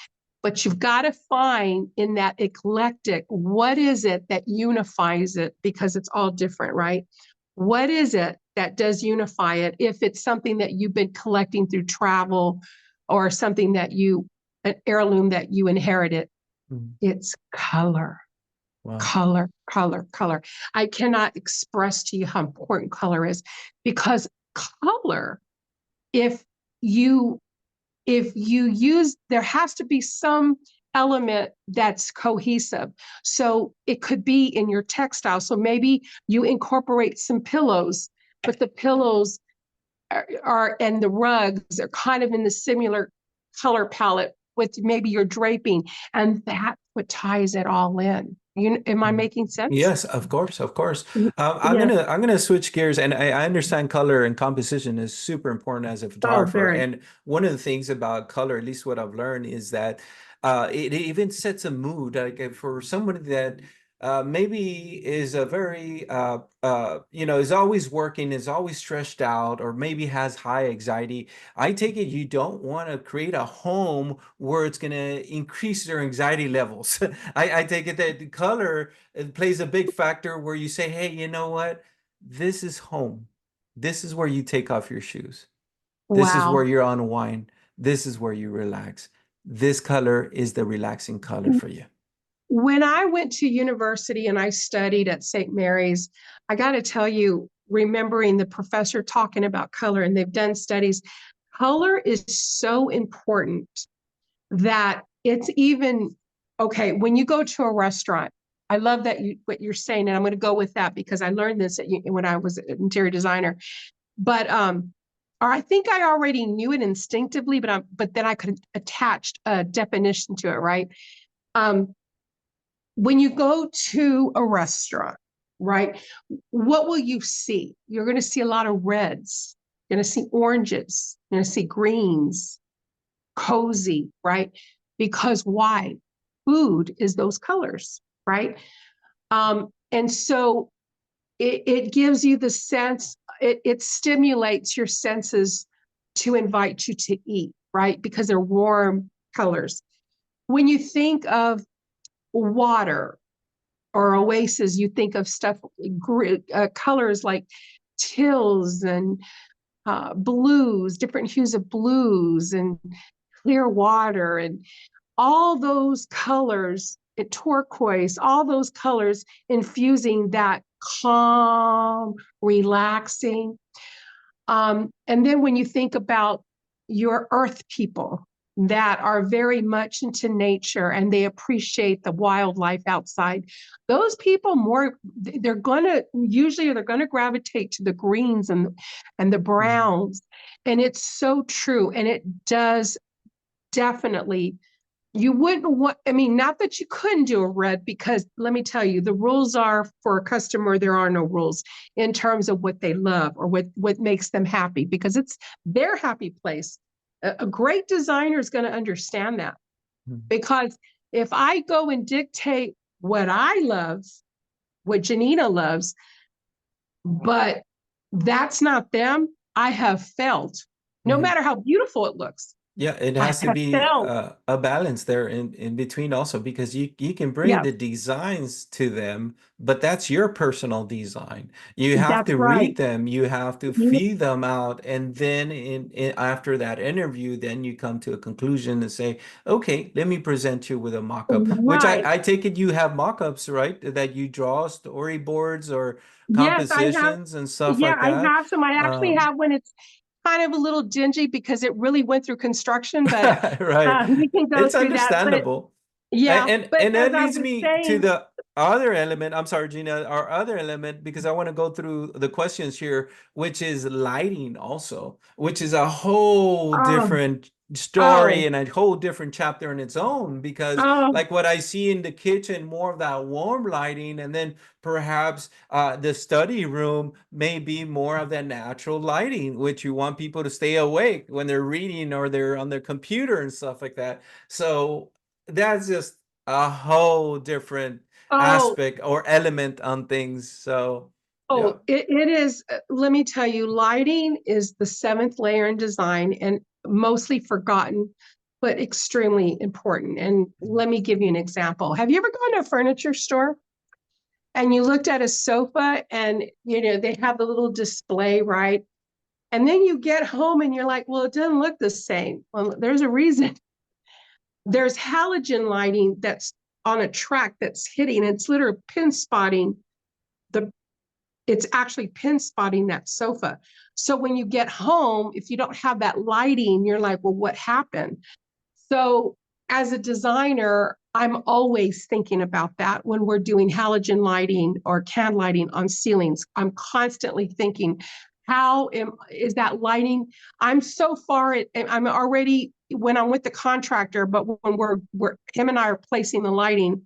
S2: But you've got to find in that eclectic, what is it that unifies it? Because it's all different, right? What is it that does unify it? If it's something that you've been collecting through travel, or something an heirloom that you inherited,
S1: Mhm.
S2: it's color.
S1: Wow.
S2: Color, color, color. I cannot express to you how important color is, because color, if you there has to be some element that's cohesive. So it could be in your textile. So maybe you incorporate some pillows, but the pillows and the rugs are kind of in the similar color palette with maybe your draping, and that's what ties it all in. Am I
S1: Mhm.
S2: making sense?
S1: Yes, of course, of course.
S2: Yes.
S1: I'm gonna switch gears, and I understand color and composition is super important as a
S2: Oh,
S1: photographer.
S2: very.
S1: And one of the things about color, at least what I've learned, is that it even sets a mood. Like for somebody that maybe is a very is always working, is always stressed out, or maybe has high anxiety. I take it you don't want to create a home where it's gonna increase their anxiety levels. I take it that the color it plays a big factor where you say, hey, you know what? This is home. This is where you take off your shoes. This is where
S2: Wow.
S1: you unwind. This is where you relax. This color is the relaxing color for you.
S2: When I went to university and I studied at St. Mary's, I got to tell you, remembering the professor talking about color, and they've done studies. Color is so important that it's even, okay, when you go to a restaurant, I love that what you're saying, and I'm going to go with that because I learned this when I was an interior designer. But or I think I already knew it instinctively, but then I could attach a definition to it, right? When you go to a restaurant, right, what will you see? You're going to see a lot of reds. You're going to see oranges. You're going to see greens, cozy, right? Because why? Food is those colors, right? And so it gives you the sense, it stimulates your senses to invite you to eat, right? Because they're warm colors. When you think of water or oasis, you think of stuff, colors like teals and blues, different hues of blues and clear water and all those colors, turquoise, all those colors infusing that calm, relaxing. And then when you think about your earth people that are very much into nature and they appreciate the wildlife outside, those people they're gonna gravitate to the greens and the browns. And it's so true. And it does definitely, you wouldn't want, I mean, not that you couldn't do a red, because let me tell you, the rules are for a customer, there are no rules in terms of what they love or what makes them happy, because it's their happy place. A great designer is going to understand that, because if I go and dictate what I love, what Janina loves, but that's not them, I have felt, no
S1: Mhm.
S2: matter how beautiful it looks,
S1: Yeah, it
S2: I
S1: has to
S2: have
S1: be
S2: felt,
S1: a balance there in between also, because you can bring
S2: yes,
S1: the designs to them, but that's your personal design. You have
S2: that's
S1: to
S2: right.
S1: read them, you have to feed them out, and then after that interview, then you come to a conclusion and say, okay, let me present you with a mock-up, which
S2: Right.
S1: I take it you have mock-ups, right? That you draw storyboards or
S2: Yes, I have.
S1: compositions and stuff
S2: Yeah,
S1: like
S2: I
S1: that.
S2: have some. I actually
S1: Um,
S2: have one. It's kind of a little dingy because it really went through construction, but
S1: Right.
S2: we can go
S1: It's
S2: through that. But
S1: understandable.
S2: yeah, but
S1: And
S2: as
S1: that
S2: I
S1: leads
S2: was
S1: me to
S2: saying,
S1: the other element. I'm sorry, Gina, our other element, because I want to go through the questions here, which is lighting also, which is a whole
S2: oh,
S1: different story
S2: oh,
S1: and a whole different chapter in its own. Because
S2: oh,
S1: like what I see in the kitchen, more of that warm lighting, and then perhaps the study room may be more of that natural lighting, which you want people to stay awake when they're reading or they're on their computer and stuff like that. So that's just a whole different
S2: oh,
S1: aspect or element on things. So yeah.
S2: oh, it is. Let me tell you, lighting is the seventh layer in design and mostly forgotten, but extremely important. And let me give you an example. Have you ever gone to a furniture store and you looked at a sofa and they have the little display, right? And then you get home and you're like, well, it doesn't look the same. Well, there's a reason. There's halogen lighting that's on a track that's hitting, it's literally pin spotting the, it's actually pin spotting that sofa. So when you get home, if you don't have that lighting, you're like, well, what happened? So as a designer, I'm always thinking about that when we're doing halogen lighting or can lighting on ceilings. I'm constantly thinking, is that lighting? I'm so far, I'm already, when I'm with the contractor, but when him and I are placing the lighting,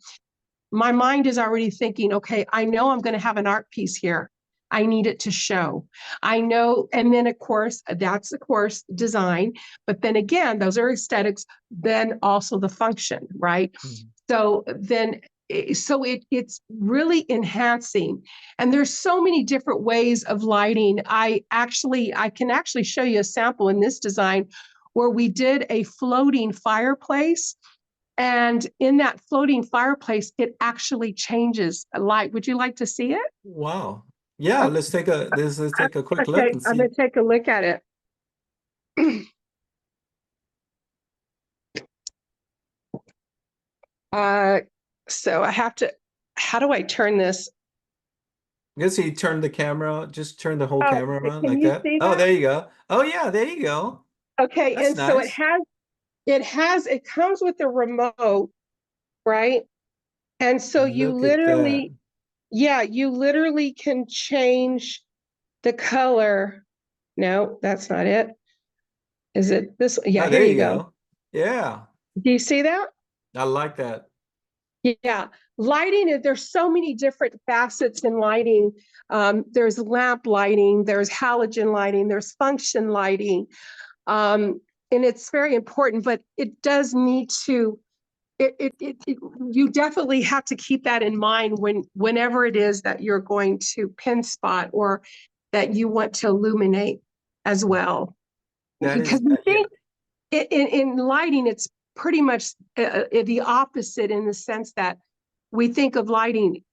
S2: my mind is already thinking, okay, I know I'm going to have an art piece here. I need it to show. I know. And then, of course, that's, of course, design. But then again, those are aesthetics, then also the function, right?
S1: Mhm.
S2: So then, it's really enhancing. And there's so many different ways of lighting. I can actually show you a sample in this design where we did a floating fireplace, and in that floating fireplace, it actually changes light. Would you like to see it?
S1: Wow. Yeah, let's take a quick look
S2: Okay,
S1: and
S2: I'm going
S1: see.
S2: to take a look at it. Uh, so I have to, how do I turn this?
S1: Guess you turn the camera, just turn the whole
S2: Oh,
S1: camera around
S2: can
S1: like
S2: you
S1: that.
S2: see
S1: Oh,
S2: that?
S1: there you go. Oh yeah, there you go.
S2: Okay,
S1: That's
S2: and so it
S1: nice.
S2: has it comes with a remote, right? And so you
S1: Look at that.
S2: literally, yeah, you literally can change the color. No, that's not it. Is it this? Yeah,
S1: Oh,
S2: here
S1: there
S2: you
S1: you
S2: go.
S1: go. Yeah,
S2: Do you see that?
S1: I like that.
S2: Yeah, lighting, there's so many different facets in lighting. There's lamp lighting, there's halogen lighting, there's function lighting. Um, and it's very important, but it does need to, you definitely have to keep that in mind whenever it is that you're going to pin spot or that you want to illuminate as well.
S1: That
S2: Because
S1: is,
S2: we
S1: yeah.
S2: think in lighting, it's pretty much the opposite in the sense that we think of lighting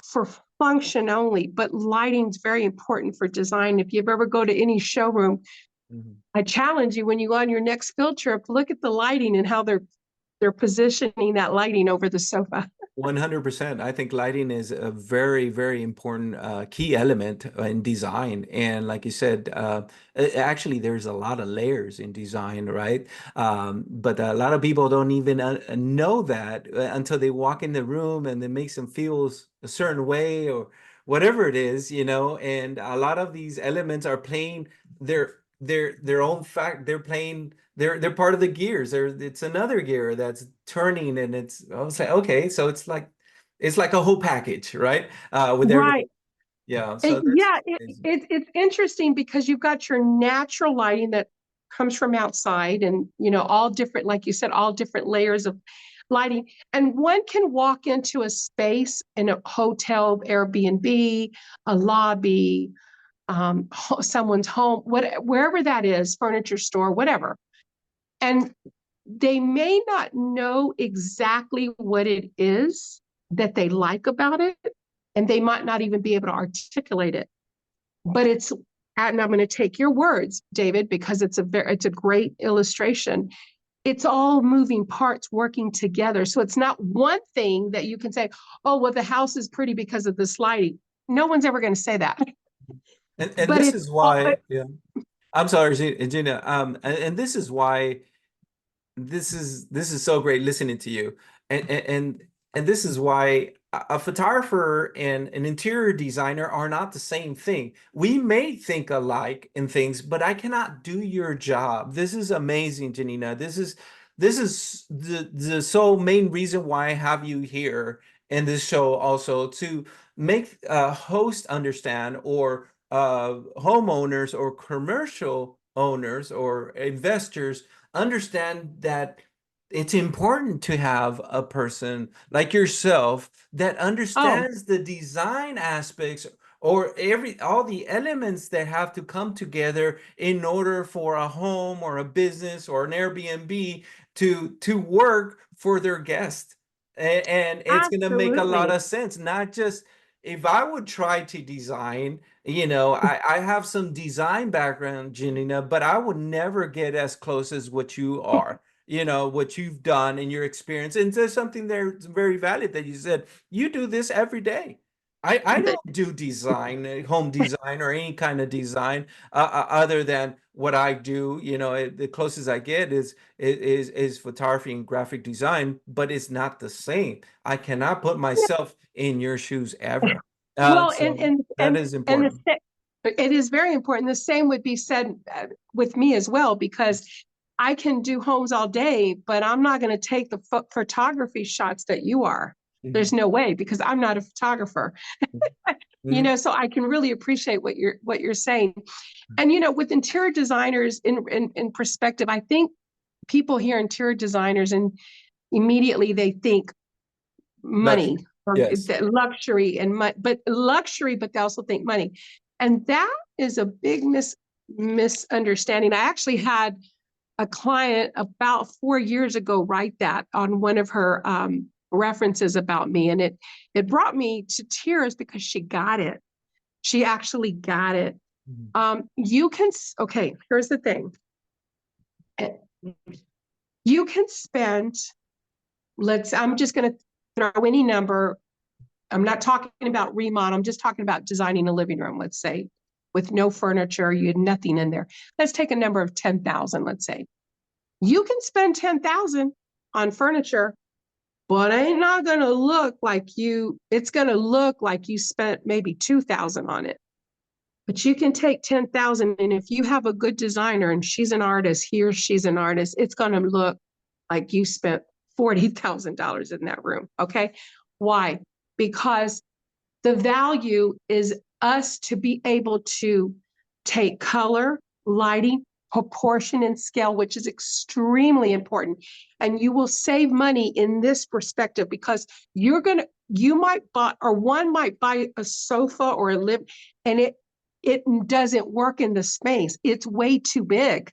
S2: for function only, but lighting is very important for design. If you've ever go to any showroom,
S1: Mhm.
S2: I challenge you when you go on your next field trip, look at the lighting and how they're positioning that lighting over the sofa.
S1: 100%. I think lighting is a very, very important key element in design. And like you said, actually, there's a lot of layers in design, right? But a lot of people don't even know that until they walk in the room and it makes them feel a certain way or whatever it is, you know. And a lot of these elements are playing their own fact. They're playing they're part of the gears. It's another gear that's turning, and it's I was like, okay, so it's like a whole package, right? With everything.
S2: Right.
S1: Yeah. So that's
S2: Yeah,
S1: amazing.
S2: it's interesting because you've got your natural lighting that comes from outside and all different, like you said, all different layers of lighting. And one can walk into a space in a hotel, Airbnb, a lobby, someone's home, wherever that is, furniture store, whatever. And they may not know exactly what it is that they like about it, and they might not even be able to articulate it. But and I'm going to take your words, David, because it's a great illustration. It's all moving parts working together. So it's not one thing that you can say, oh, well, the house is pretty because of this lighting. No one's ever going to say that.
S1: And
S2: But
S1: this
S2: it's
S1: is
S2: all,
S1: why, yeah. I'm sorry, Gina. And this is why this is so great listening to you, and this is why a photographer and an interior designer are not the same thing. We may think alike in things, but I cannot do your job. This is amazing, Janina. This is the sole main reason why I have you here in this show, also to make host understand, or homeowners or commercial owners or investors understand that it's important to have a person like yourself that
S2: oh,
S1: understands the design aspects, or all the elements that have to come together in order for a home or a business or an Airbnb to work for their guest. And it's going to make a lot
S2: absolutely.
S1: of sense, not just if I would try to design, I have some design background, Janina, but I would never get as close as what you are, what you've done in your experience. And there's something there that's very valid that you said. You do this every day. I don't do design, home design, or any kind of design other than what I do. The closest I get is photography and graphic design, but it's not the same. I cannot put myself in your shoes ever.
S2: Well,
S1: So that is
S2: and
S1: important.
S2: it is very important. The same would be said with me as well, because I can do homes all day, but I'm not going to take the photography shots that you are. There's
S1: Mhm.
S2: no way, because I'm not a photographer.
S1: Mhm.
S2: So I can really appreciate what you're saying. And with interior designers in perspective, I think people hear interior designers and immediately they think money
S1: Luxury.
S2: or
S1: Yes.
S2: luxury and but luxury, but they also think money. And that is a big misunderstanding. I actually had a client about 4 years ago write that on one of her references about me, and it brought me to tears because she got it. She actually got it.
S1: Mhm.
S2: You can, okay, here's the thing. You can spend, I'm just going to throw any number, I'm not talking about remodel. I'm just talking about designing a living room, let's say, with no furniture, you had nothing in there. Let's take a number of 10,000, let's say. You can spend 10,000 on furniture, but ain't not going to look like it's going to look like you spent maybe 2,000 on it. But you can take 10,000, and if you have a good designer and she's an artist, he or she's an artist, it's going to look like you spent $40,000 in that room. Okay. Why? Because the value is us to be able to take color, lighting, proportion, and scale, which is extremely important. And you will save money in this perspective because you might buy, or one might buy a sofa or a and it doesn't work in the space. It's way too big.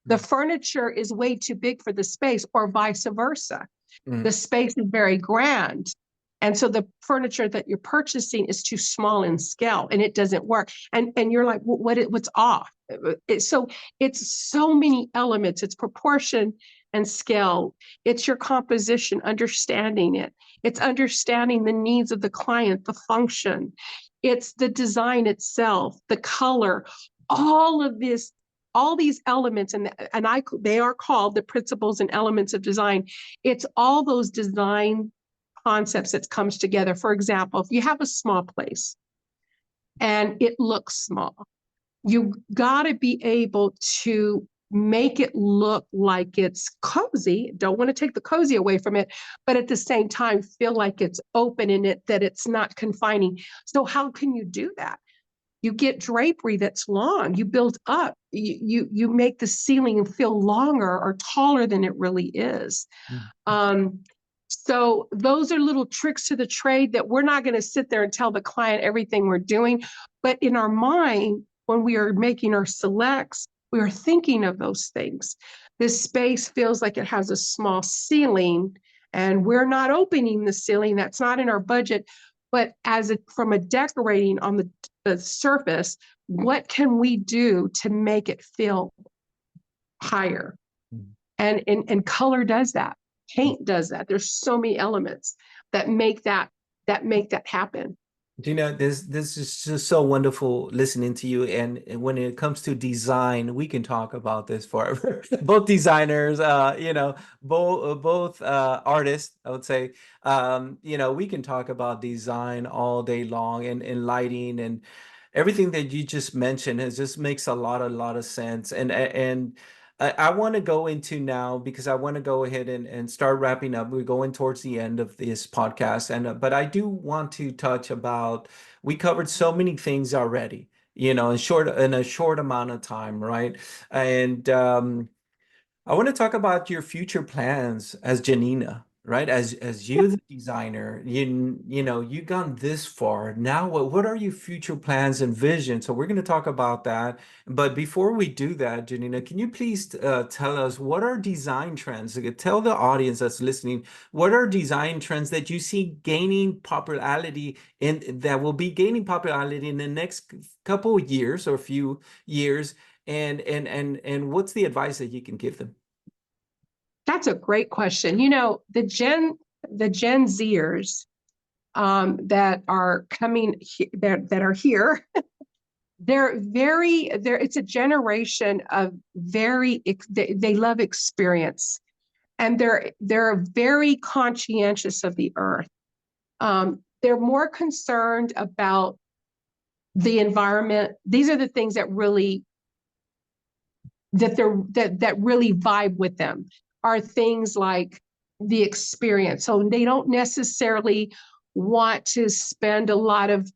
S2: The furniture is way too big for the space, or vice versa. The space is very grand. And so the furniture that you're purchasing is too small in scale and it doesn't work. And you're like, what's off? So it's so many elements. It's proportion and scale. It's your composition, understanding it. It's understanding the needs of the client, the function. It's the design itself, the color, all of this, all these elements, they are called the principles and elements of design. It's all those design concepts that comes together. For example, if you have a small place and it looks small, you got to be able to make it look like it's cozy. Don't want to take the cozy away from it, but at the same time, feel like it's open in it, that it's not confining. So how can you do that? You get drapery that's long. You build up. You make the ceiling feel longer or taller than it really is. So those are little tricks to the trade that we're not going to sit there and tell the client everything we're doing. But in our mind, when we are making our selects, we are thinking of those things. This space feels like it has a small ceiling, and we're not opening the ceiling. That's not in our budget. But from a decorating on the surface, what can we do to make it feel higher? And color does that. Paint does that. There's so many elements that make that happen.
S1: Gina, this is just so wonderful listening to you. And when it comes to design, we can talk about this forever. Both designers, both artists, I would say. We can talk about design all day long, and lighting and everything that you just mentioned. It just makes a lot of sense. And I want to go into now, because I want to go ahead and start wrapping up. We're going towards the end of this podcast, but I do want to touch about, we covered so many things already, in a short amount of time, right? And I want to talk about your future plans as Janina, right? As you, the designer, you've gone this far. Now, what are your future plans and visions? So we're going to talk about that. But before we do that, Janina, can you please tell us what are design trends? Tell the audience that's listening, what are design trends that you see gaining popularity that will be gaining popularity in the next couple of years or few years? And what's the advice that you can give them?
S2: That's a great question. The Gen Zers that are coming that are here, it's a generation of they love experience, and they're very conscientious of the earth. They're more concerned about the environment. These are the things that really really vibe with them, are things like the experience. So they don't necessarily want to spend a lot of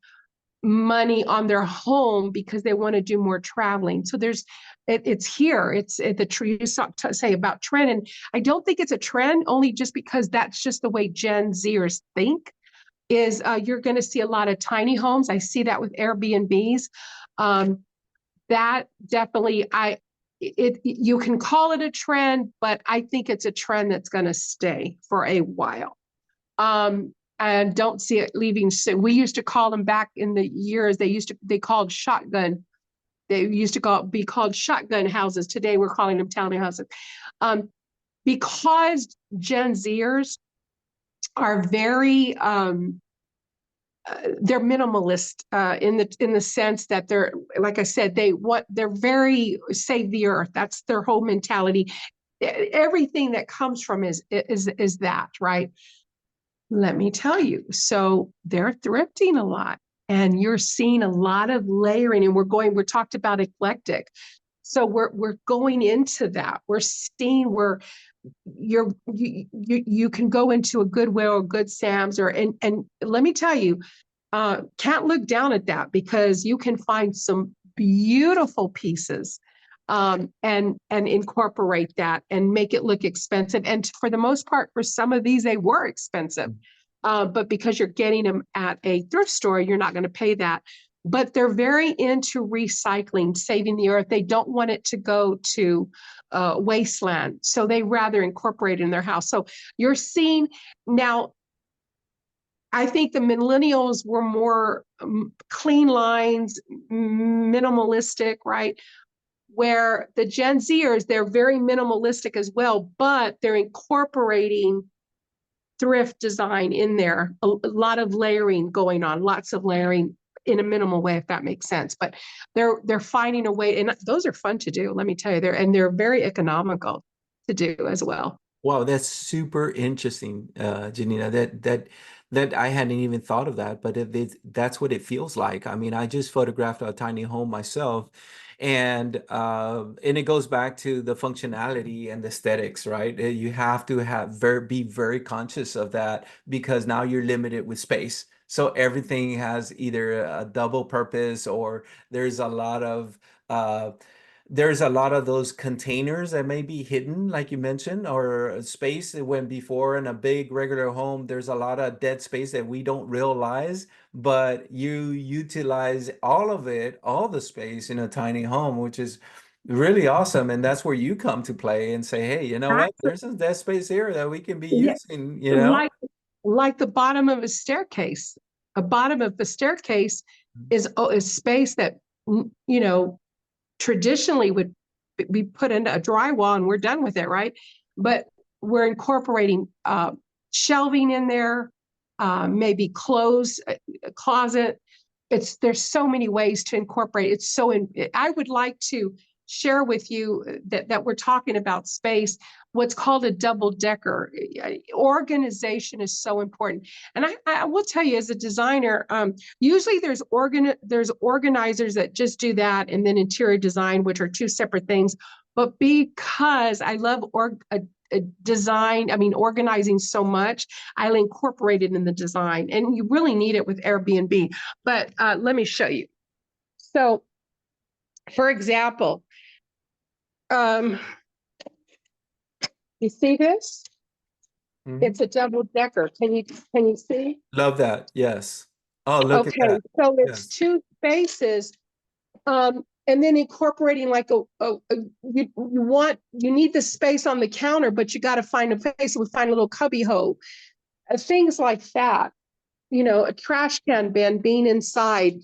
S2: money on their home because they want to do more traveling. So it's here. It's the tree you say about trend. And I don't think it's a trend, only just because that's just the way Gen Zers think. Is you're going to see a lot of tiny homes. I see that with Airbnbs. That definitely, you can call it a trend, but I think it's a trend that's going to stay for a while. And don't see it leaving soon. We used to call them, back in the years, they called shotgun. They used to be called shotgun houses. Today we're calling them townhouses. Because Gen Zers are very they're minimalist in the sense that they're, like I said, they're very save the earth. That's their whole mentality. Everything that comes from is that, right? Let me tell you. So they're thrifting a lot, and you're seeing a lot of layering, and we're talked about eclectic. So we're going into that. We're seeing where you can go into a Goodwill or Good Sam's, and let me tell you, can't look down at that, because you can find some beautiful pieces, and incorporate that and make it look expensive. And for the most part, for some of these, they were expensive. But because you're getting them at a thrift store, you're not going to pay that. But they're very into recycling, saving the earth. They don't want it to go to wasteland. So they rather incorporate it in their house. So you're seeing now, I think the millennials were more clean lines, minimalistic, right? Where the Gen Zers, they're very minimalistic as well, but they're incorporating thrift design in there. A lot of layering going on, lots of layering in a minimal way, if that makes sense. But they're finding a way, and those are fun to do. Let me tell you, they're very economical to do as well.
S1: Wow, that's super interesting, Janina. That I hadn't even thought of that, but that's what it feels like. I mean, I just photographed a tiny home myself, and it goes back to the functionality and the aesthetics, right? You have to be very conscious of that, because now you're limited with space. So everything has either a double purpose, or there's a lot of uh, there's a lot of those containers that may be hidden, like you mentioned, or a space that when before in a big regular home, there's a lot of dead space that we don't realize, but you utilize all of it, all the space in a tiny home, which is really awesome. And that's where you come to play and say, hey, you know what? There's some dead space here that we can be
S2: Yeah,
S1: using, you know?
S2: like the bottom of a staircase. A bottom of the staircase is space that, you know, traditionally would be put into a drywall and we're done with it, right? But we're incorporating shelving in there, maybe clothes, a closet. There's so many ways to incorporate. I would like to share with you that we're talking about space, what's called a double decker. Organization is so important. And I will tell you, as a designer, usually there's organizers that just do that, and then interior design, which are two separate things. But because I love design, I mean, organizing so much, I'll incorporate it in the design. And you really need it with Airbnb. But let me show you. So, for example, um, you see this?
S1: Mhm.
S2: It's a double decker. Can you see?
S1: Love that. Yes. Oh, look at
S2: Okay,
S1: that.
S2: so it's
S1: Yes.
S2: two spaces, and then incorporating like you need the space on the counter, but you got to find a place. So we find a little cubby hole, things like that. You know, a trash can bin being inside,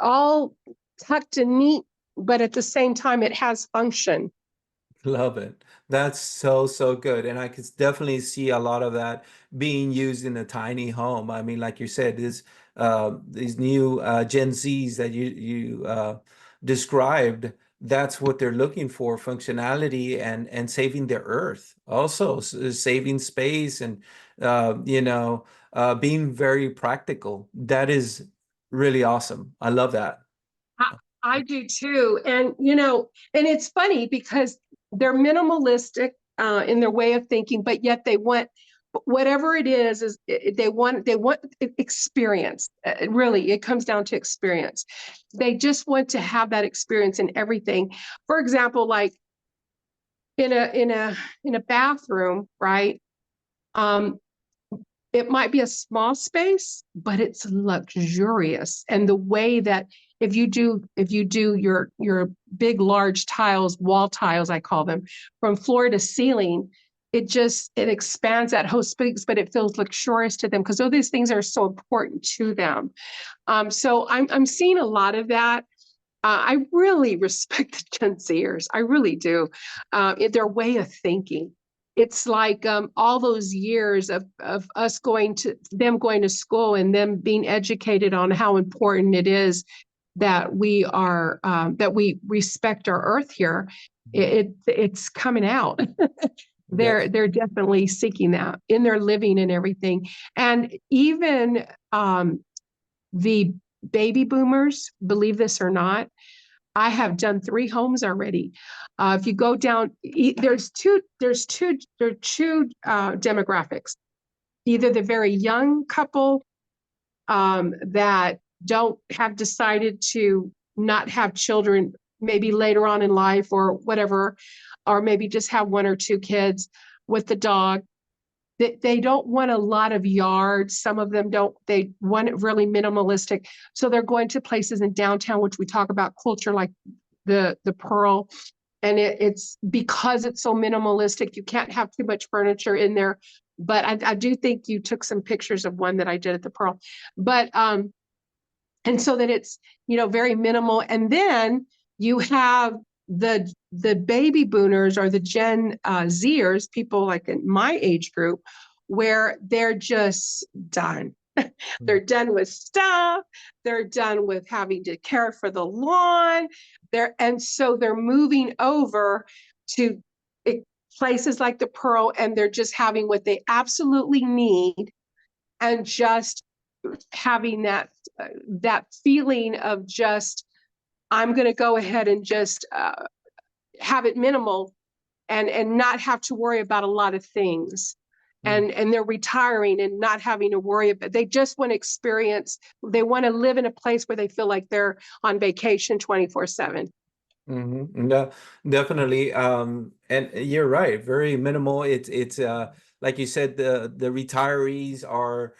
S2: all tucked and neat, but at the same time, it has function.
S1: Love it. That's so, so good. And I could definitely see a lot of that being used in a tiny home. I mean, like you said, these new Gen Zs that you described, that's what they're looking for, functionality and saving their earth. Also, saving space and being very practical. That is really awesome. I love that.
S2: I, I do too. And, and it's funny because they're minimalistic in their way of thinking, but yet they want whatever it is they want experience. Really, it comes down to experience. They just want to have that experience in everything. For example, like in a bathroom, right? Um, it might be a small space, but it's luxurious. And the way that if you do your big large tiles, wall tiles, I call them, from floor to ceiling, it expands that whole space, but it feels luxurious to them because all these things are so important to them. So I'm seeing a lot of that. I really respect the Gen Zers. I really do. Their way of thinking. it's like all those years of us going to school and them being educated on how important it is that that we respect our earth here. It's coming out.
S1: Yes.
S2: They're definitely seeking that in their living and everything. And even the baby boomers, believe this or not, I have done 3 homes already. If you go down, there are two demographics. Either the very young couple that don't have decided to not have children, maybe later on in life or whatever, or maybe just have 1 or 2 kids with the dog. They don't want a lot of yards. Some of them don't. They want it really minimalistic. So they're going to places in downtown, which we talk about culture, like the Pearl. And it's because it's so minimalistic, you can't have too much furniture in there. But I do think you took some pictures of one that I did at the Pearl. But and so that it's, very minimal. And then you have the baby boomers or the Gen Zers, people like in my age group, where they're just done. They're done with stuff. They're done with having to care for the lawn. And so they're moving over to places like the Pearl, and they're just having what they absolutely need, and just having that feeling of just, I'm going to go ahead and just have it minimal and not have to worry about a lot of things. And they're retiring and not having to worry about, they just want to experience, they want to live in a place where they feel like they're on vacation 24/7.
S1: No, definitely. And you're right, very minimal. It's like you said, the retirees are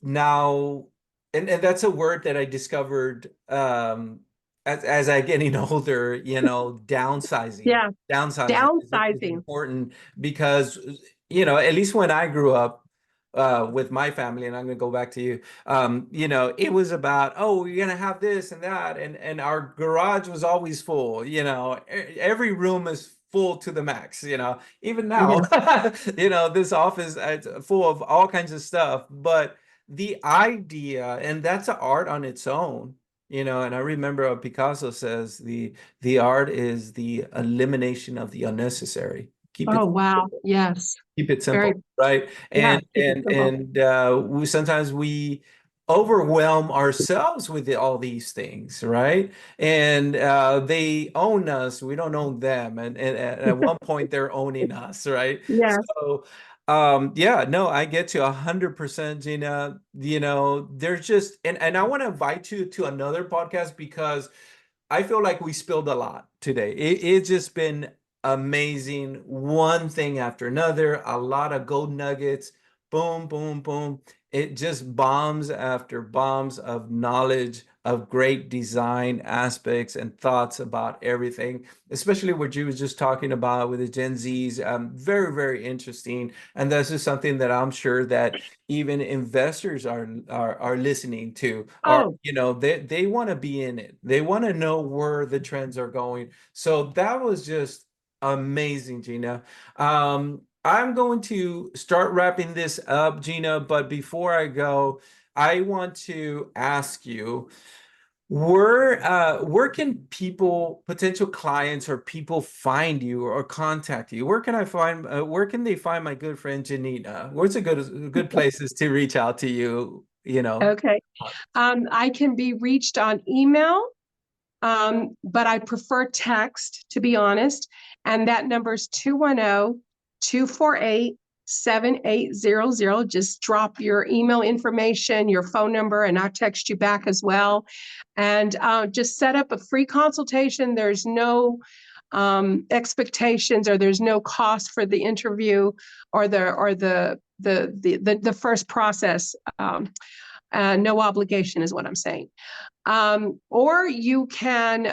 S1: now, and that's a word that I discovered as I getting older, downsizing.
S2: Yeah,
S1: Is
S2: downsizing.
S1: important because, at least when I grew up with my family, and I'm gonna go back to you, it was about, oh, we're gonna have this and that, and our garage was always full, every room is full to the max, even now.
S2: Yeah.
S1: This office it's full of all kinds of stuff, but the idea, and that's an art on its own, and I remember Picasso says the art is the elimination of the unnecessary.
S2: Oh, wow. Yes.
S1: Keep it
S2: Very,
S1: simple, right?
S2: yeah,
S1: And
S2: keep it
S1: and
S2: simple.
S1: and we sometimes we overwhelm ourselves with all these things, right? And they own us, we don't own them, and at one point they're owning us, right?
S2: Yeah.
S1: So yeah, no, I get you 100%, Gina. There's just, and I want to invite you to another podcast because I feel like we spilled a lot today. It's just been amazing. One thing after another, a lot of gold nuggets. Boom, boom, boom. It just bombs after bombs of knowledge, of great design aspects and thoughts about everything, especially what you was just talking about with the Gen Zs. Very, very interesting. And this is something that I'm sure that even investors are listening to, or
S2: Oh,
S1: they want to be in it, they want to know where the trends are going. So that was just amazing, Gina. I'm going to start wrapping this up, Gina, but before I go, I want to ask you, where can people, potential clients or people, find you or contact you? Where can they find my good friend Janina? Where's a good places to reach out to you,
S2: okay. I can be reached on email, but I prefer text, to be honest. And that number is 210-248-7800. Just drop your email information, your phone number, and I'll text you back as well. And just set up a free consultation. There's no expectations, or there's no cost for the interview or the first process. No obligation is what I'm saying. Or you can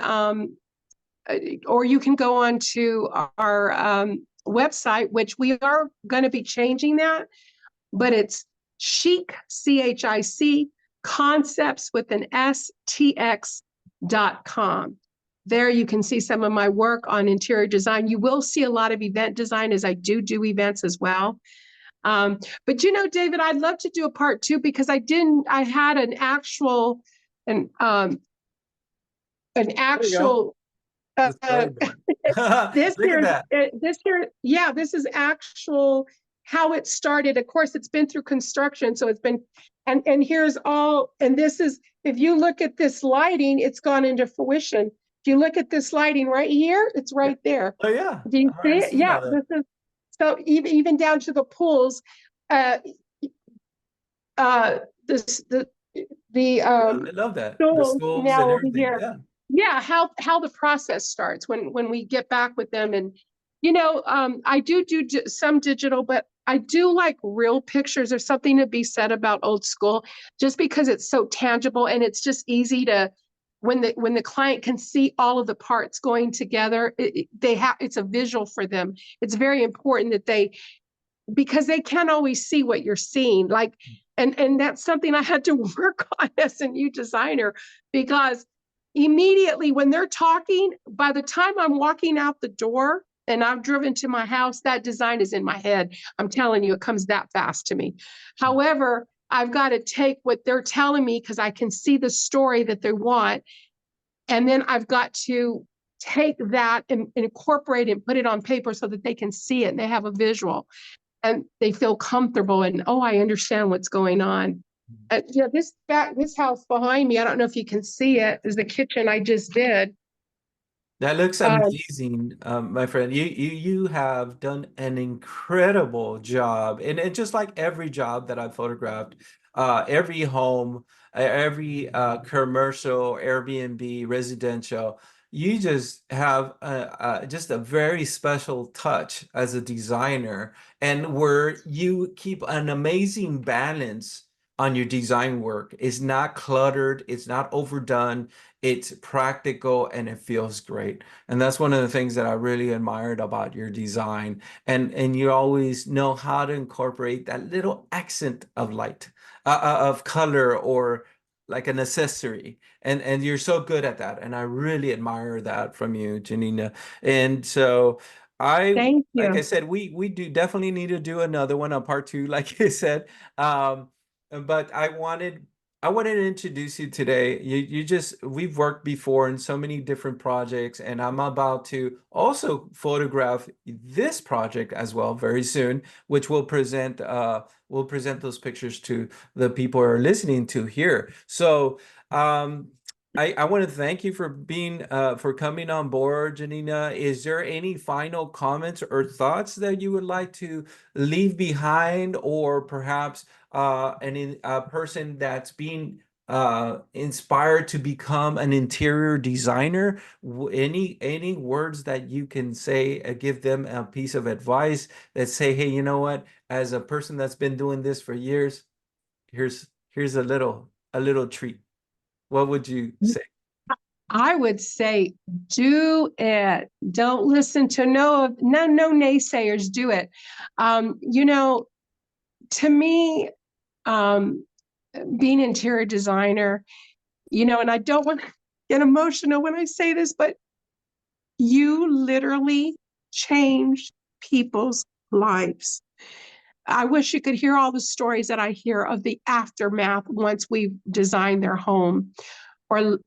S2: go on to our website, which we are going to be changing that, but it's Chic, CHIC, concepts with an STX.com. there you can see some of my work on interior design. You will see a lot of event design, as I do events as well. But David, I'd love to do a part two, because I had an
S1: There you go.
S2: actual uh,
S1: The storyboard. Look at that.
S2: yeah, this is actual how it started. Of course, it's been through construction, so it's been, and here's all, and this is, if you look at this lighting, it's gone into fruition. If you look at this lighting right here, it's right there.
S1: Oh yeah.
S2: Do you see
S1: I've
S2: it?
S1: seen
S2: Yeah,
S1: all that.
S2: this is, so even down to the pools, uh, uh, this, the,
S1: Yeah, I love that. The
S2: schools
S1: schools
S2: now
S1: and
S2: over
S1: everything.
S2: here.
S1: Yeah.
S2: Yeah, how the process starts when we get back with them. And I do some digital, but I do like real pictures. There's something to be said about old school, just because it's so tangible, and it's just easy to, when the client can see all of the parts going together, it's a visual for them. It's very important that because they can't always see what you're seeing, like, and that's something I had to work on as a new designer, because immediately when they're talking, by the time I'm walking out the door and I've driven to my house, that design is in my head. I'm telling you, it comes that fast to me. However, I've got to take what they're telling me, because I can see the story that they want, and then I've got to take that and incorporate it and put it on paper so that they can see it and they have a visual and they feel comfortable, and oh, I understand what's going on. This house behind me, I don't know if you can see it, is the kitchen I just did.
S1: That looks
S2: Um,
S1: amazing, my friend. You have done an incredible job, and just like every job that I've photographed, every home, every commercial, Airbnb, residential, you just have just a very special touch as a designer, and where you keep an amazing balance on your design work. It's not cluttered, it's not overdone, it's practical, and it feels great. And that's one of the things that I really admired about your design. And you always know how to incorporate that little accent of light, of color, or like an accessory. And you're so good at that. And I really admire that from you, Janina. And so
S2: Thank
S1: like I
S2: you.
S1: said, we do definitely need to do another one on part two, like I said. Um, but I wanted to introduce you today. We've worked before in so many different projects, and I'm about to also photograph this project as well very soon, which we'll present those pictures to the people who are listening to here. So I want to thank you for coming on board, Janina. Is there any final comments or thoughts that you would like to leave behind, or perhaps a person that's being inspired to become an interior designer? Any words that you can say, give them a piece of advice that say, hey, you know what? As a person that's been doing this for years, here's a little treat. What would you say?
S2: I would say do it. Don't listen to no naysayers. Do it. To me, um, being interior designer, and I don't want to get emotional when I say this, but you literally change people's lives. I wish you could hear all the stories that I hear of the aftermath once we've designed their home or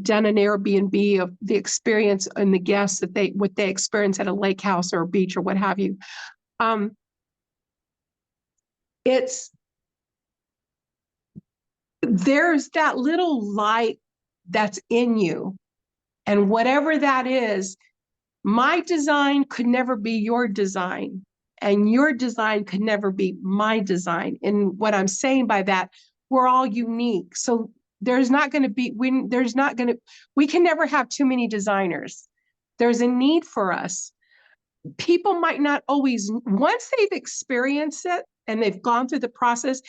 S2: done an Airbnb, of the experience and the guests what they experience at a lake house or a beach or what have you. Um, it's There's that little light that's in you, and whatever that is, my design could never be your design, and your design could never be my design. And what I'm saying by that, we're all unique. So there's not going to be, we can never have too many designers. There's a need for us. People might not always, once they've experienced it and they've gone through the process,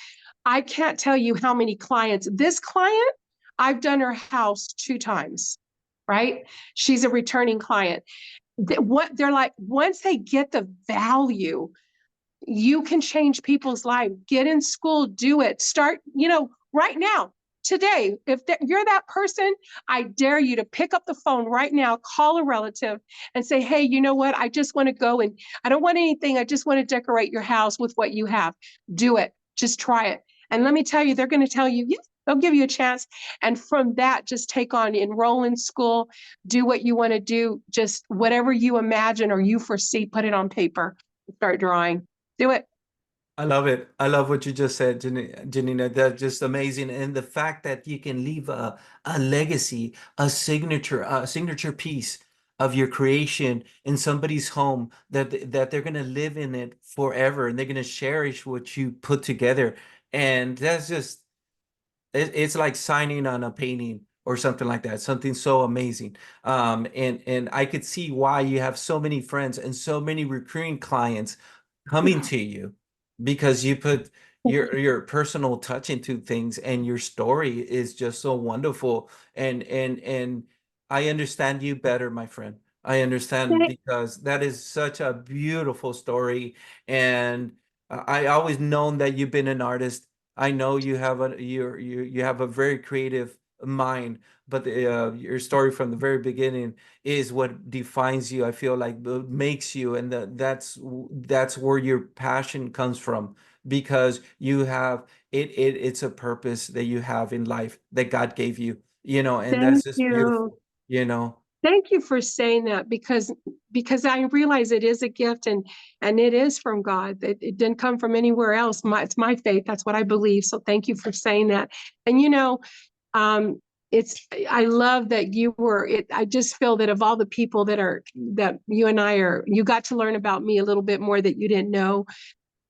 S2: I can't tell you how many clients. This client, I've done her house 2 times, right? She's a returning client. What they're like, once they get the value, you can change people's life. Get in school, do it. Start, right now. today, if you're that person, I dare you to pick up the phone right now, call a relative and say, hey, you know what? I just want to go and I don't want anything. I just want to decorate your house with what you have. Do it. Just try it. And let me tell you, they're going to tell you, yes, they'll give you a chance. And from that, just take on, enroll in school, do what you want to do, just whatever you imagine or you foresee, put it on paper, start drawing. Do it.
S1: I love it. I love what you just said, Janina. That's just amazing. And the fact that you can leave a legacy, a signature piece of your creation in somebody's home that they're gonna live in it forever and they're gonna cherish what you put together. And that's just it's like signing on a painting or something like that, something so amazing. And I could see why you have so many friends and so many recurring clients coming to you because you put your personal touch into things and your story is just so wonderful. And I understand you better, my friend. I understand because that is such a beautiful story. And I always known that you've been an artist. I know you have you have a very creative mind, but your story from the very beginning is what defines you. I feel like makes you, and that's where your passion comes from because you have it's a purpose that you have in life that God gave you, and that's
S2: Thank
S1: just beautiful,
S2: you.
S1: you know.
S2: Thank you for saying that because I realize it is a gift and it is from God. It didn't come from anywhere else. It's my faith. That's what I believe. So thank you for saying that. And um, I love that you were it. I just feel that of all the people that you and I are, you got to learn about me a little bit more that you didn't know.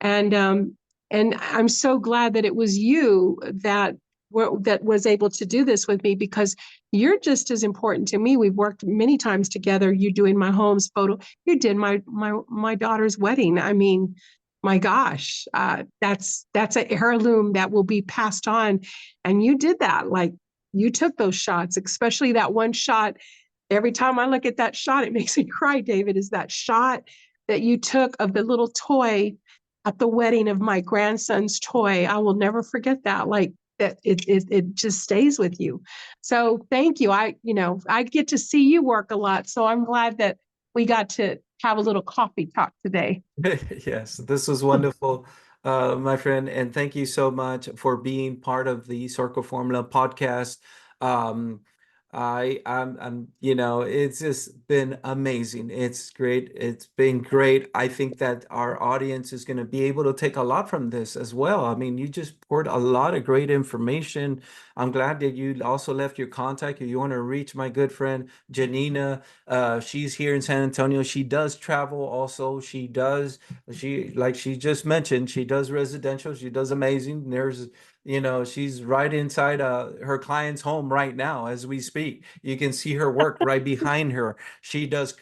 S2: And and I'm so glad that it was you that was able to do this with me because you're just as important to me. We've worked many times together. You doing my home's photo. You did my daughter's wedding. I mean, my gosh, that's an heirloom that will be passed on. And you did that. Like you took those shots, especially that one shot. Every time I look at that shot, it makes me cry, David, is that shot that you took of the little toy at the wedding of my grandson's toy. I will never forget that. Like that it just stays with you. So thank you. I get to see you work a lot. So I'm glad that we got to have a little coffee talk today.
S1: Yes, this was wonderful, my friend, and thank you so much for being part of the Circle Formula podcast. Um, it's just been amazing. It's great. It's been great. I think that our audience is going to be able to take a lot from this as well. I mean, you just poured a lot of great information. I'm glad that you also left your contact if you want to reach my good friend Janina. She's here in San Antonio. She does travel also. Like she just mentioned, she does residential. She does amazing. She's right inside her client's home right now as we speak. You can see her work right behind her. She does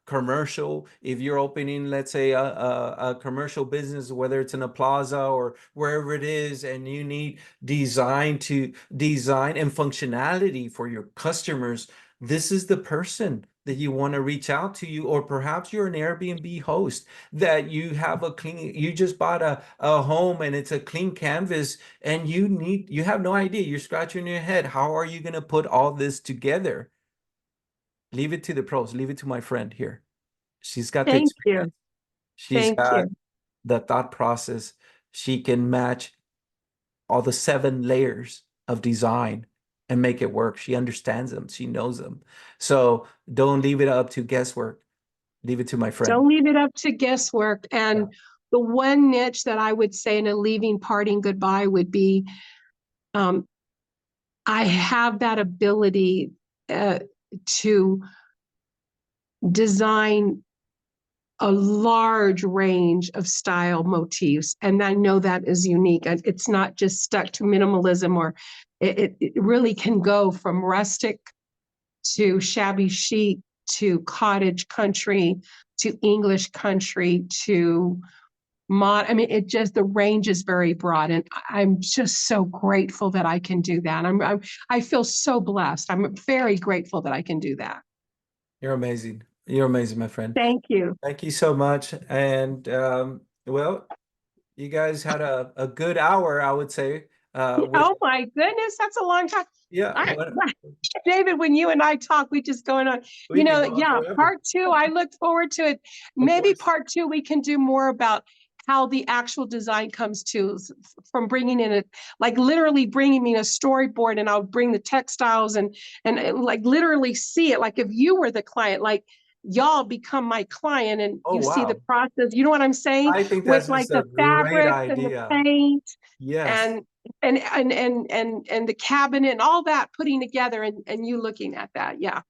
S1: commercial. If you're opening, let's say, a commercial business, whether it's in a plaza or wherever it is, and you need design and functionality for your customers, this is the person that you want to reach out to you. Or perhaps you're an Airbnb host that you just bought a home and it's a clean canvas and you have no idea. You're scratching your head. How are you going to put all this together? Leave it to the pros. Leave it to my friend here. She's got the
S2: Thank you.
S1: experience. She's
S2: Thank
S1: got
S2: you.
S1: the thought process. She can match all the 7 layers of design and make it work. She understands them. She knows them. So don't leave it up to guesswork. Leave it to my friend.
S2: Don't leave it up to guesswork.
S1: Yeah.
S2: And the one niche that I would say in a leaving parting goodbye would be um, I have that ability to design a large range of style motifs. And I know that is unique. It's not just stuck to minimalism or it really can go from rustic to shabby chic to cottage country to English country to I mean, the range is very broad, and I'm just so grateful that I can do that. I feel so blessed. I'm very grateful that I can do that.
S1: You're amazing. You're amazing, my friend.
S2: Thank you.
S1: Thank you so much. And well, you guys had a good hour, I would say. Which,
S2: Oh my goodness, that's a long time.
S1: yeah,
S2: I, David, when you and I talk, we just going on,
S1: we can go on
S2: yeah,
S1: forever.
S2: part two, I look forward to it.
S1: Of
S2: Maybe
S1: course.
S2: part two, we can do more about how the actual design comes to from bringing in it, like literally bringing me a storyboard, and I'll bring the textiles and like literally see it. Like if you were the client, like y'all become my client and
S1: Oh,
S2: you see the
S1: wow.
S2: process. You know what I'm saying?
S1: I think
S2: With
S1: that's
S2: like
S1: just a
S2: the
S1: great
S2: fabrics and the
S1: idea.
S2: paint
S1: Yes.
S2: and and the cabinet and all that putting together and you looking at that. Yeah.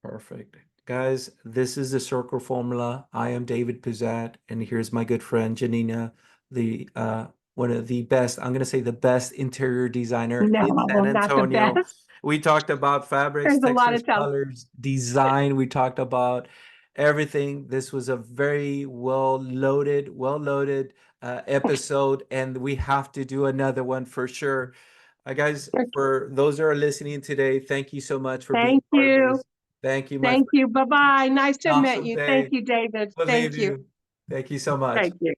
S1: Perfect. Guys, this is the Circle Formula. I am David Pezzat, and here's my good friend Janina, the one of the best, I'm gonna say the best interior designer in
S2: No,
S1: San
S2: not the
S1: Antonio.
S2: best.
S1: We talked about fabrics,
S2: There's a lot
S1: textures,
S2: of talent.
S1: colors, design. We talked about everything. This was a very well loaded episode, and we have to do another one for sure. Guys, for those that are listening today, thank you so much for being
S2: Thank
S1: part of
S2: you.
S1: this. Thank you, my
S2: Thank
S1: friend.
S2: you. Bye-bye. Nice to have met
S1: Awesome
S2: you. Thank
S1: day.
S2: you, David.
S1: Believe
S2: Thank you.
S1: you. Thank you so much.
S2: Thank you.